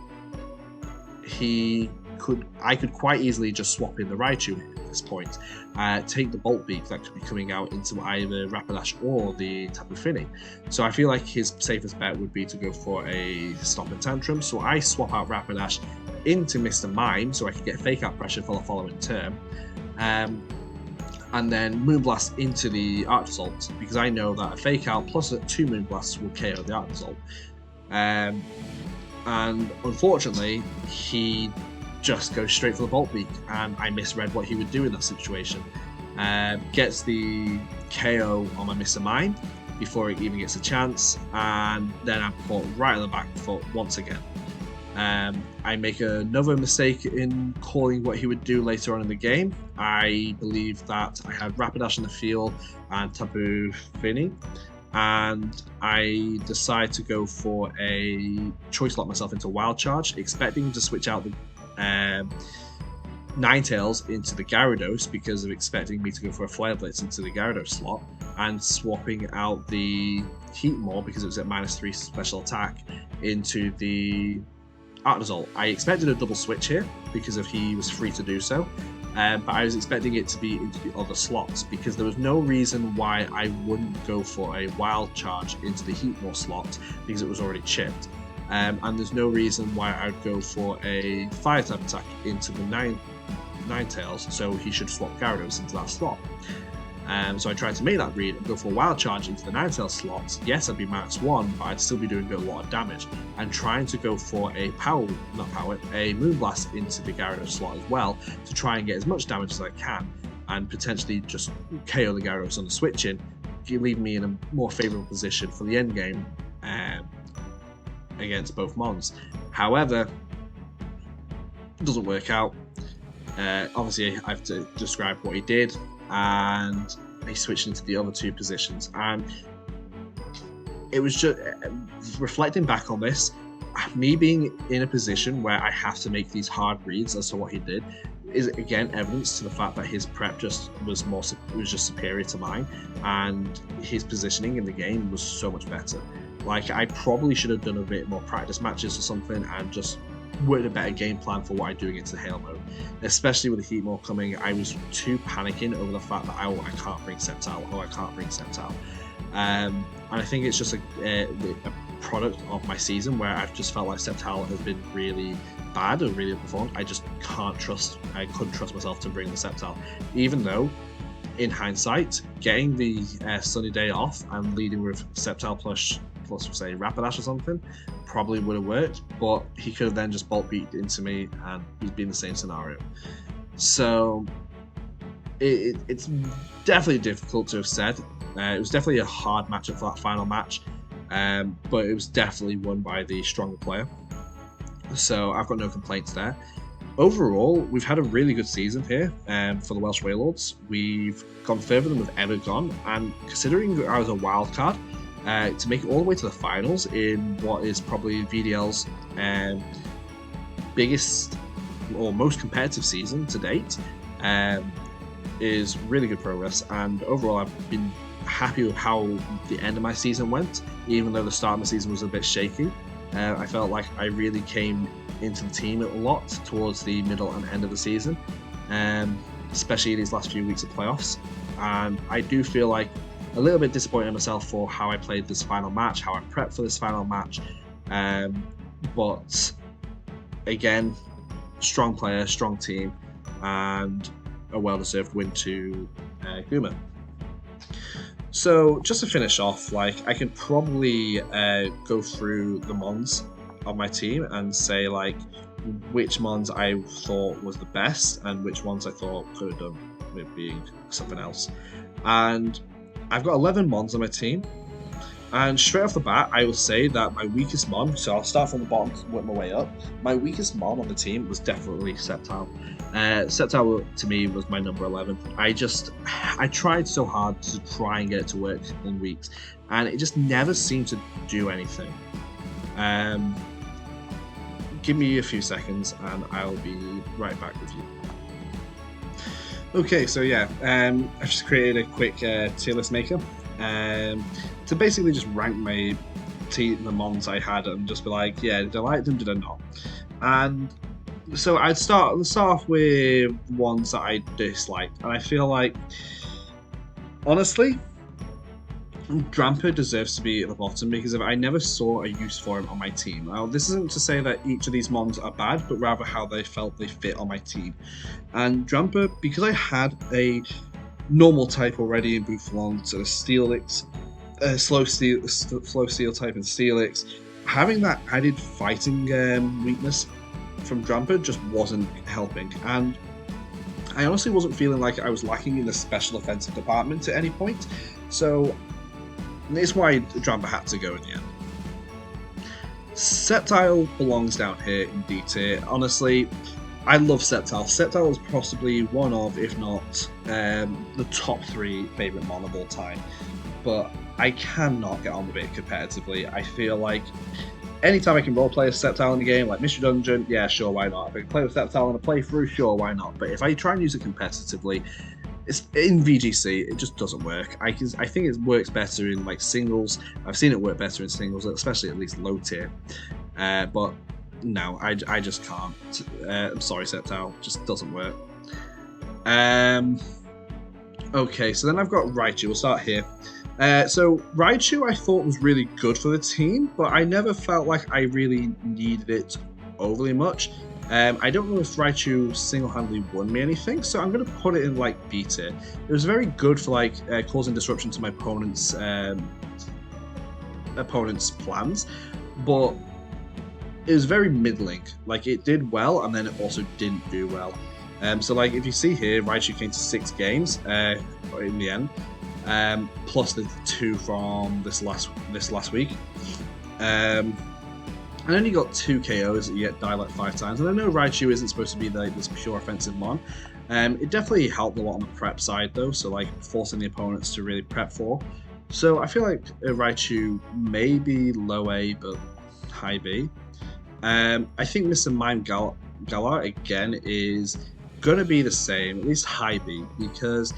I could quite easily just swap in the Raichu at this point, take the Bolt Beak that could be coming out into either Rapidash or the Tapu Fini. So I feel like his safest bet would be to go for a Stop and Tantrum. So I swap out Rapidash into Mr. Mime so I can get Fake Out pressure for the following turn. And then Moonblast into the Arc Result, because I know that a Fake Out plus 2 Moonblasts will KO the Arc Result. And unfortunately, he just goes straight for the Bolt Beak, and I misread what he would do in that situation. Gets the KO on my Mr. Mime before it even gets a chance, and then I'm caught right on the back foot once again. I make another mistake in calling what he would do later on in the game. I believe that I had Rapidash in the field and Tabu Fini, and I decide to go for a choice lock myself into Wild Charge, expecting to switch out the Ninetales into the Gyarados because of expecting me to go for a Flare Blitz into the Gyarados slot, and swapping out the Heatmore because it was at -3 special attack into the Arctozolt. I expected a double switch here because of he was free to do so, but I was expecting it to be into the other slots because there was no reason why I wouldn't go for a Wild Charge into the Heatmore slot because it was already chipped. And there's no reason why I'd go for a Fire type attack into the Ninetales, so he should swap Gyarados into that slot. So I tried to make that read and go for a Wild Charge into the Ninetales slot. Yes, I'd be -1, but I'd still be doing a lot of damage. And trying to go for a a Moonblast into the Gyarados slot as well to try and get as much damage as I can and potentially just KO the Gyarados on the switch-in, leaving me in a more favourable position for the end game against both Mons. However, it doesn't work out. Obviously, I have to describe what he did, and he switched into the other two positions. And it was just reflecting back on this, me being in a position where I have to make these hard reads as to what he did is again evidence to the fact that his prep was just superior to mine, and his positioning in the game was so much better. Like, I probably should have done a bit more practice matches or something and just worked a better game plan for what I do against the Hail mode. Especially with the Heatmore coming, I was too panicking over the fact that I can't bring Sceptile, I can't bring Sceptile. And I think it's just a product of my season where I've just felt like Sceptile has been really bad or really performed. I couldn't trust myself to bring the Sceptile, even though in hindsight, getting the sunny day off and leading with Sceptile plus say Rapidash or something probably would have worked, but he could have then just bolt beat into me and we'd be in the same scenario. So it's definitely difficult to have said. It was definitely a hard matchup for that final match, but it was definitely won by the stronger player. So I've got no complaints there. Overall, we've had a really good season here for the Welsh Wailords. We've gone further than we've ever gone, and considering I was a wild card, to make it all the way to the finals in what is probably VDL's biggest or most competitive season to date is really good progress. And overall, I've been happy with how the end of my season went, even though the start of the season was a bit shaky. I felt like I really came into the team a lot towards the middle and end of the season, especially in these last few weeks of playoffs. And I do feel like a little bit disappointed in myself for how I played this final match, how I prepped for this final match. But again, strong player, strong team, and a well-deserved win to Guma. So just to finish off, like, I can probably go through the Mons of my team and say like which Mons I thought was the best and which ones I thought could have done with being something else. And I've got 11 Mons on my team, and straight off the bat I will say that my weakest Mon, so I'll start from the bottom and work my way up. My weakest Mon on the team was definitely Sceptile. Sceptile to me was my number 11. I tried so hard to try and get it to work in weeks, and it just never seemed to do anything. Give me a few seconds and I'll be right back with you. Okay, so yeah, I've just created a quick tier list maker to basically just rank the Mons I had and just be like, yeah, did I like them, did I not? And so let's start off with ones that I disliked, and I feel like, honestly, Dramper deserves to be at the bottom because I never saw a use for him on my team. Now, this isn't to say that each of these Mons are bad, but rather how they felt they fit on my team. And Dramper, because I had a normal type already in Buffalon, so Steelix, slow steel type in Steelix, having that added fighting weakness from Dramper just wasn't helping. And I honestly wasn't feeling like I was lacking in the special offensive department at any point. So it's why Dramper had to go in the end. Sceptile belongs down here in D tier. Honestly, I love Sceptile. Sceptile is possibly one of, if not the top 3 favourite mon of all time. But I cannot get on with it competitively. I feel like anytime I can roleplay a Sceptile in the game, like Mystery Dungeon, yeah, sure, why not? If I can play with Sceptile in a playthrough, sure, why not? But if I try and use it competitively, it's in VGC, it just doesn't work. I think it works better in like singles. I've seen it work better in singles, especially at least low tier. But no, I just can't. I'm sorry, Sceptile, just doesn't work. Okay, so then I've got Raichu. We'll start here. So Raichu I thought was really good for the team, but I never felt like I really needed it overly much. I don't know if Raichu single-handedly won me anything, so I'm going to put it in like B tier. It was very good for like causing disruption to my opponent's plans, but it was very middling. Like it did well, and then it also didn't do well. So like if you see here, Raichu came to 6 games in the end, plus the 2 from this last week. And only got 2 KOs, yet die like 5 times. And I know Raichu isn't supposed to be like this pure offensive mon. It definitely helped a lot on the prep side though, so like forcing the opponents to really prep for. So I feel like Raichu may be low A but high B. I think Mr. Mime Galar again is gonna be the same, at least high B, because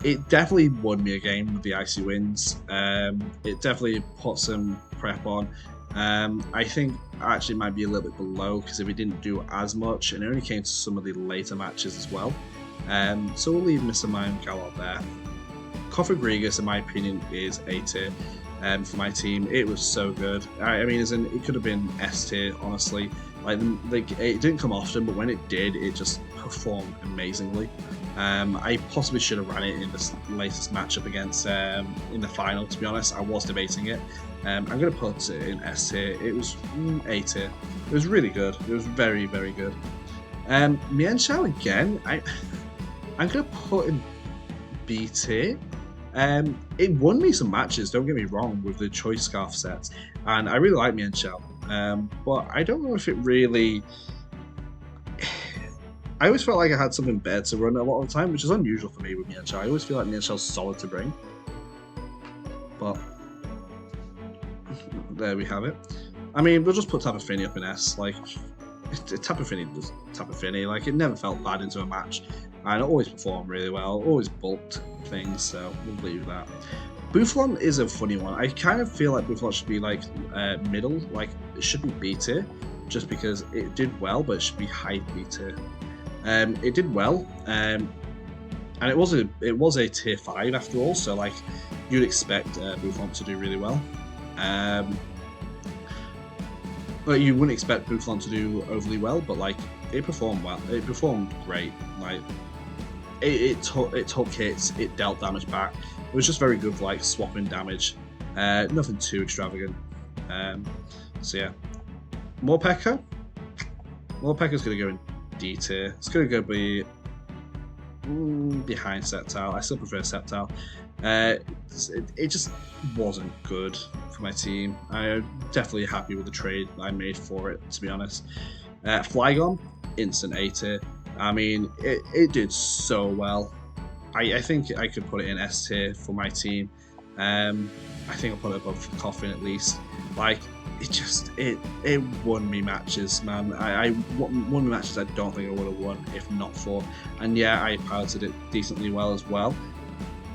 it definitely won me a game with the Icy Winds. It definitely put some prep on. I think actually might be a little bit below because if it didn't do as much, and it only came to some of the later matches as well. So we'll leave Mr. Mime Galar there. Cofagrigus, in my opinion, is A tier. For my team, it was so good. I mean, as in, it could have been S tier, honestly. Like it didn't come often, but when it did, it just performed amazingly. I possibly should have ran it in this latest matchup against in the final. To be honest, I was debating it. I'm going to put it in S tier. It was A tier. It was really good. It was very, very good. Mienshao again. I'm going to put in B tier. It won me some matches, don't get me wrong, with the Choice Scarf sets, and I really like Mienshao, but I don't know if it really... I always felt like I had something better to run a lot of the time, which is unusual for me with Mienshao. I always feel like Mienshao's solid to bring, but there we have it. I mean, we'll just put Tapu Fini up in S. Like, Tapu Fini just Tapu Fini. Like, it never felt bad into a match, and it always performed really well. Always bulked things, so we'll leave that. Bouffalant is a funny one. I kind of feel like Bouffalant should be like middle. Like, it should be B tier, just because it did well, but it should be high B tier. It did well, and it was a tier 5 after all. So like, you'd expect Bouffalant to do really well. But you wouldn't expect Bouffalant to do overly well, but like it performed well. It performed great. Like it took hits, it dealt damage back. It was just very good for like swapping damage. Nothing too extravagant. So yeah, Morpeko. Morpeko's gonna go in D tier. It's gonna go be behind Sceptile. I still prefer Sceptile. It just wasn't good for my team. I'm definitely happy with the trade I made for it, to be honest. Flygon, instant A tier. I mean, it did so well. I think I could put it in S tier for my team. I think I'll put it above Coffin at least. Like, it won me matches, man. I won me matches I don't think I would have won if not for. And yeah, I piloted it decently well as well.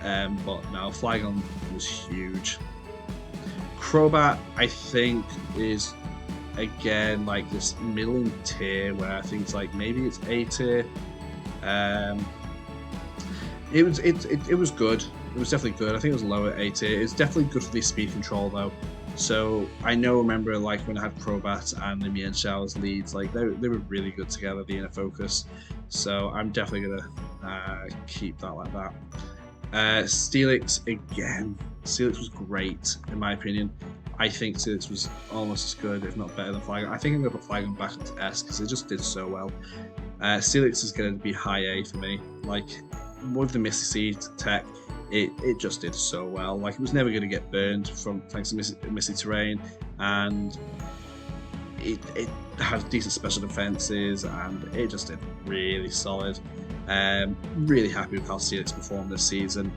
But no, Flygon was huge. Crobat, I think, is again like this middling tier where I think it's like maybe it's A tier. It was good. It was definitely good. I think it was lower A tier. It's definitely good for the speed control though. So I remember like when I had Crobat and the Mienshao as leads, like they were really good together, the inner focus. So I'm definitely gonna keep that like that. Steelix again. Steelix was great in my opinion. I think Steelix was almost as good, if not better than Flygon. I think I'm gonna put Flygon back into S because it just did so well. Steelix is gonna be high A for me. Like with the Misty Seed tech, it just did so well. Like, it was never going to get burned thanks to missy terrain, and it had decent special defenses, and it just did really solid. Really happy with how Steelix performed this season.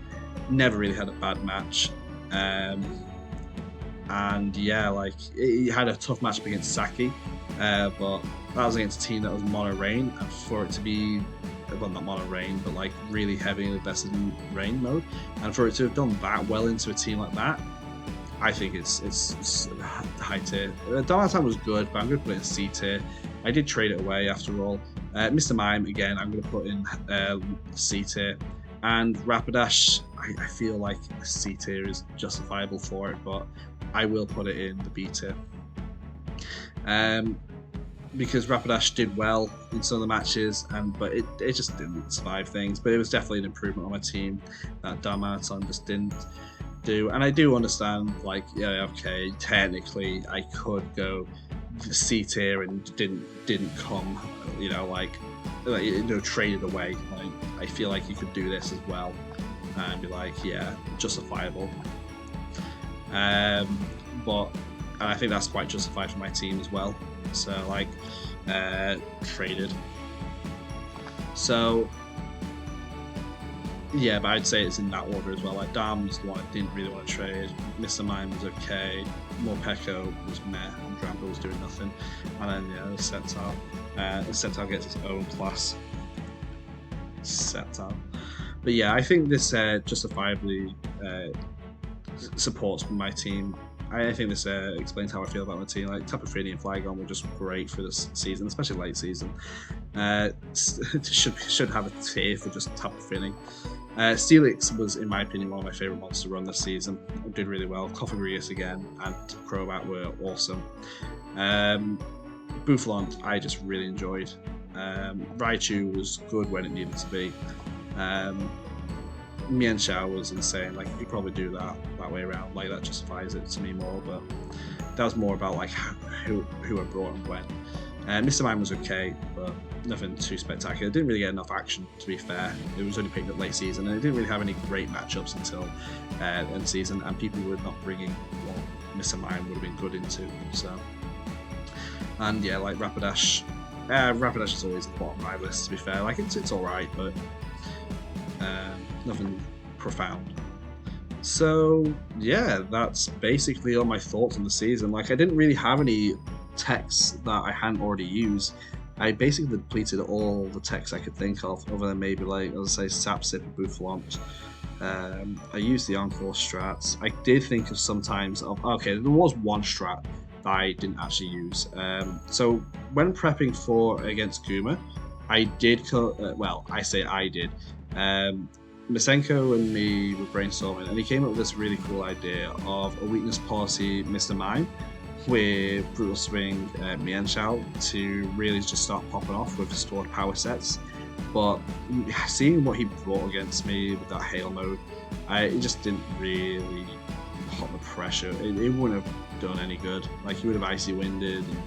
Never really had a bad match. And yeah, like, he had a tough matchup against Saki, but that was against a team that was mono rain, and for it to be, well, not mono rain, but like really heavy invested in rain mode, and for it to have done that well into a team like that, I think it's high tier. Darmanitan was good, but I'm going to put it in C tier. I did trade it away after all. Mr. Mime, again, I'm going to put in C tier. And Rapidash, I feel like C tier is justifiable for it, but I will put it in the B tier. Because Rapidash did well in some of the matches, but it just didn't survive things. But it was definitely an improvement on my team that Darmanitan just didn't do. And I do understand, like, yeah, okay, technically I could go C tier and didn't come, you know, traded away. Like, I feel like you could do this as well and be like, yeah, justifiable. But I think that's quite justified for my team as well. So, like, traded. So yeah, but I'd say it's in that order as well. Like, Dam was the one I didn't really want to trade. Mr. Mime was okay. Morpeko was meh, and Dramble was doing nothing. And then, yeah, the Sceptile. The Sceptile gets its own class. Sceptile. But yeah, I think this justifiably supports my team. I think this explains how I feel about my team. Like, Tapu Fini and Flygon were just great for this season, especially late season. Should have a tier for just Tapu Fini. Steelix was, in my opinion, one of my favourite monsters to run this season. It did really well. Cofagrigus again and Crobat were awesome. Boufflant, I just really enjoyed. Raichu was good when it needed to be. Mienshao was insane. Like, you could probably do that way around. Like, that justifies it to me more. But that was more about like who I brought and when. Mr. Mime was okay, but nothing too spectacular. It didn't really get enough action, to be fair. It was only picked up late season, and it didn't really have any great matchups until end season, and people were not bringing what Mr. Mime would have been good into. So, and yeah, like Rapidash. Rapidash is always at the bottom of my list, to be fair. Like, it's alright, but nothing profound. So yeah, that's basically all my thoughts on the season. Like, I didn't really have any techs that I hadn't already used. I basically depleted all the techs I could think of, other than maybe, like, as I say, Sapsip and Boufflant. I used the Encore strats. I did think of sometimes of, okay, there was one strat that I didn't actually use. So when prepping for against Guma, I did, I say I did. Masenko and me were brainstorming, and he came up with this really cool idea of a weakness policy Mr. Mime with Brutal Swing Mienshao to really just start popping off with stored power sets. But seeing what he brought against me with that hail mode, it just didn't really pop the pressure. It wouldn't have done any good. Like, he would have Icy Winded and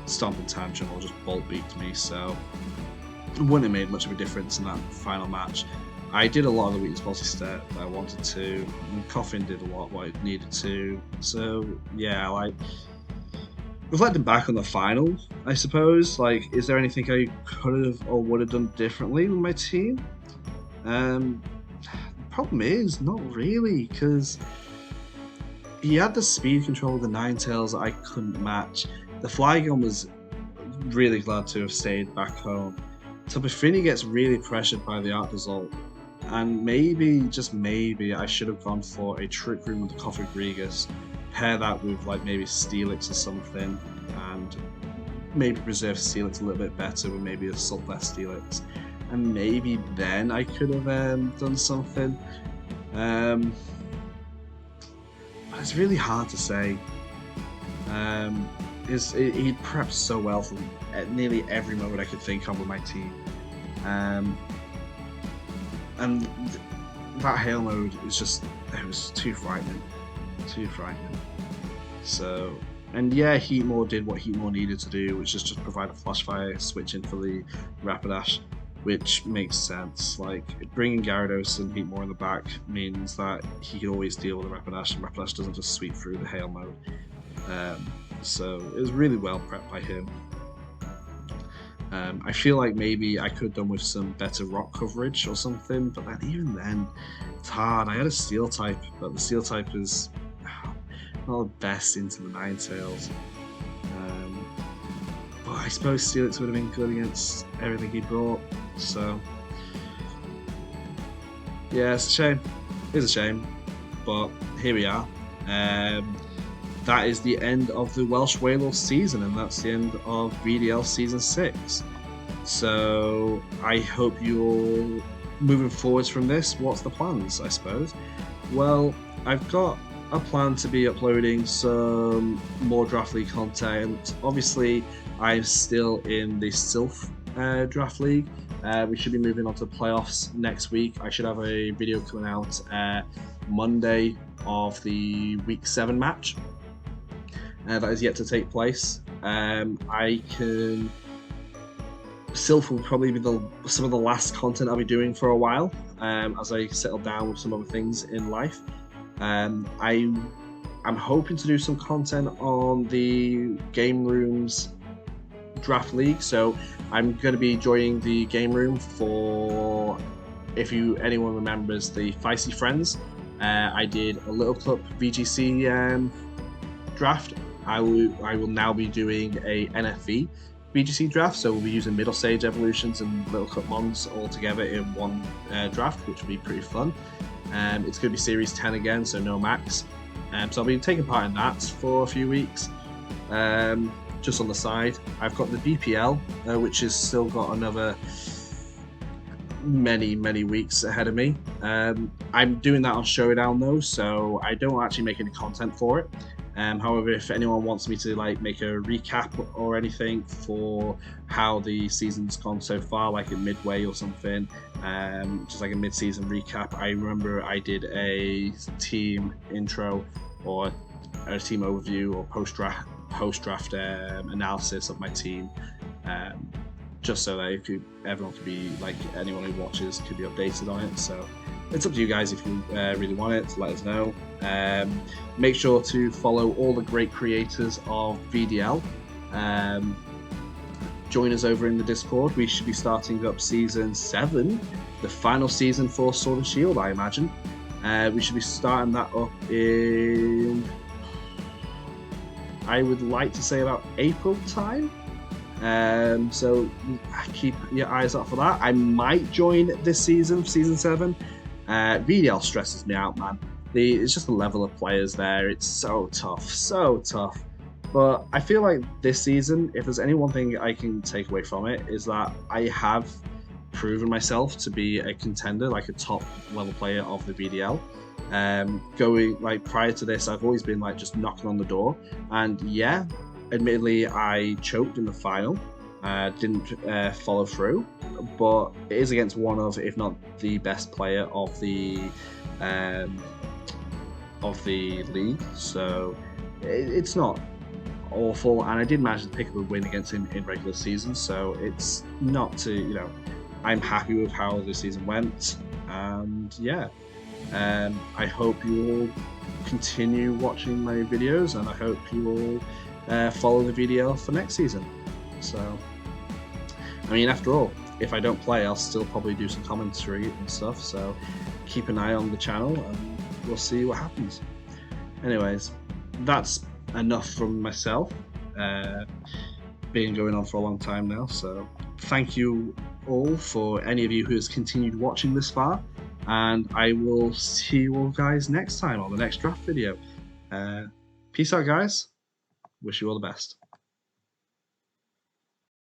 Stomping Tantrum or just Bolt Beaked me, so it wouldn't have made much of a difference in that final match. I did a lot of the weakness policy step that I wanted to, and Coffin did a lot what it needed to. So yeah, like, reflecting back on the final, I suppose, like, is there anything I could have or would have done differently with my team? The problem is, not really, because he had the speed control of the Ninetales that I couldn't match. The Flygon was really glad to have stayed back home. Tapu Fini gets really pressured by the Art Result, and maybe, just maybe, I should have gone for a Trick Room with the Cofagrigus, pair that with, like, maybe Steelix or something, and maybe preserve Steelix a little bit better with maybe a Sulfless Steelix, and maybe then I could have done something. But it's really hard to say. He prepped so well from nearly every mode I could think of with my team. And that hail mode is just, it was too frightening. So, and yeah, Heatmore did what Heatmore needed to do, which is just provide a flash fire switch in for the Rapidash. which makes sense. Like, bringing Gyarados and Heatmore in the back means that he can always deal with the Rapidash, and Rapidash doesn't just sweep through the hail mode. So it was really well prepped by him. I feel like maybe I could have done with some better rock coverage or something, but then even then, it's hard. I had a steel type, but the steel type is not the best into the Ninetales. But I suppose Steelix would have been good against everything he brought, so yeah, it's a shame. It's a shame, but here we are. That is the end of the Welsh Wailords season, and that's the end of VDL Season 6. So I hope you're moving forwards from this. What's the plans, I suppose? Well, I've got a plan to be uploading some more Draft League content. Obviously, I'm still in the Sylph Draft League. We should be moving on to playoffs next week. I should have a video coming out Monday of the Week 7 match. That is yet to take place. Sylph will probably be some of the last content I'll be doing for a while, as I settle down with some other things in life. I'm hoping to do some content on the Game Rooms Draft League, so I'm going to be joining the Game Room for, if anyone remembers, the Feisty Friends. I did a Little Cup VGC draft. I will now be doing a NFV VGC draft, so we'll be using Middle Stage Evolutions and Little Cup Mons all together in one draft, which will be pretty fun. It's going to be Series 10 again, so no max. So I'll be taking part in that for a few weeks. Just on the side, I've got the BPL, which has still got another many weeks ahead of me. I'm doing that on Showdown though, so I don't actually make any content for it. However, if anyone wants me to make a recap or anything for how the season's gone so far, like in midway or something, just like a mid-season recap, I remember I did a team intro or a team overview or post-draft analysis of my team, just so that everyone could be, anyone who watches could be updated on it. So it's up to you guys if you really want it, let us know. Make sure to follow all the great creators of VDL. Join us over in the Discord. We should be starting up Season 7, the final season for Sword and Shield, I imagine. We should be starting that up in, I would like to say, about April time. So keep your eyes out for that. I might join this season, Season 7. VDL stresses me out, man. It's just the level of players there. It's so tough. But I feel like this season, if there's any one thing I can take away from it, is that I have proven myself to be a contender, like a top level player of the VDL. Prior to this, I've always been just knocking on the door, and yeah, admittedly I choked in the final, didn't follow through, but it is against one of, if not the best player of the league, so it's not awful, and I did manage to pick up a win against him in regular season, so it's not to, I'm happy with how the season went, and yeah, I hope you all continue watching my videos, and I hope you all follow the VDL for next season. So, I mean, after all, if I don't play, I'll still probably do some commentary and stuff, so keep an eye on the channel, and we'll see what happens. Anyways, that's enough from myself. Been going on for a long time now, so thank you all for any of you who has continued watching this far, and I will see you all guys next time on the next draft video. Peace out, guys. Wish you all the best.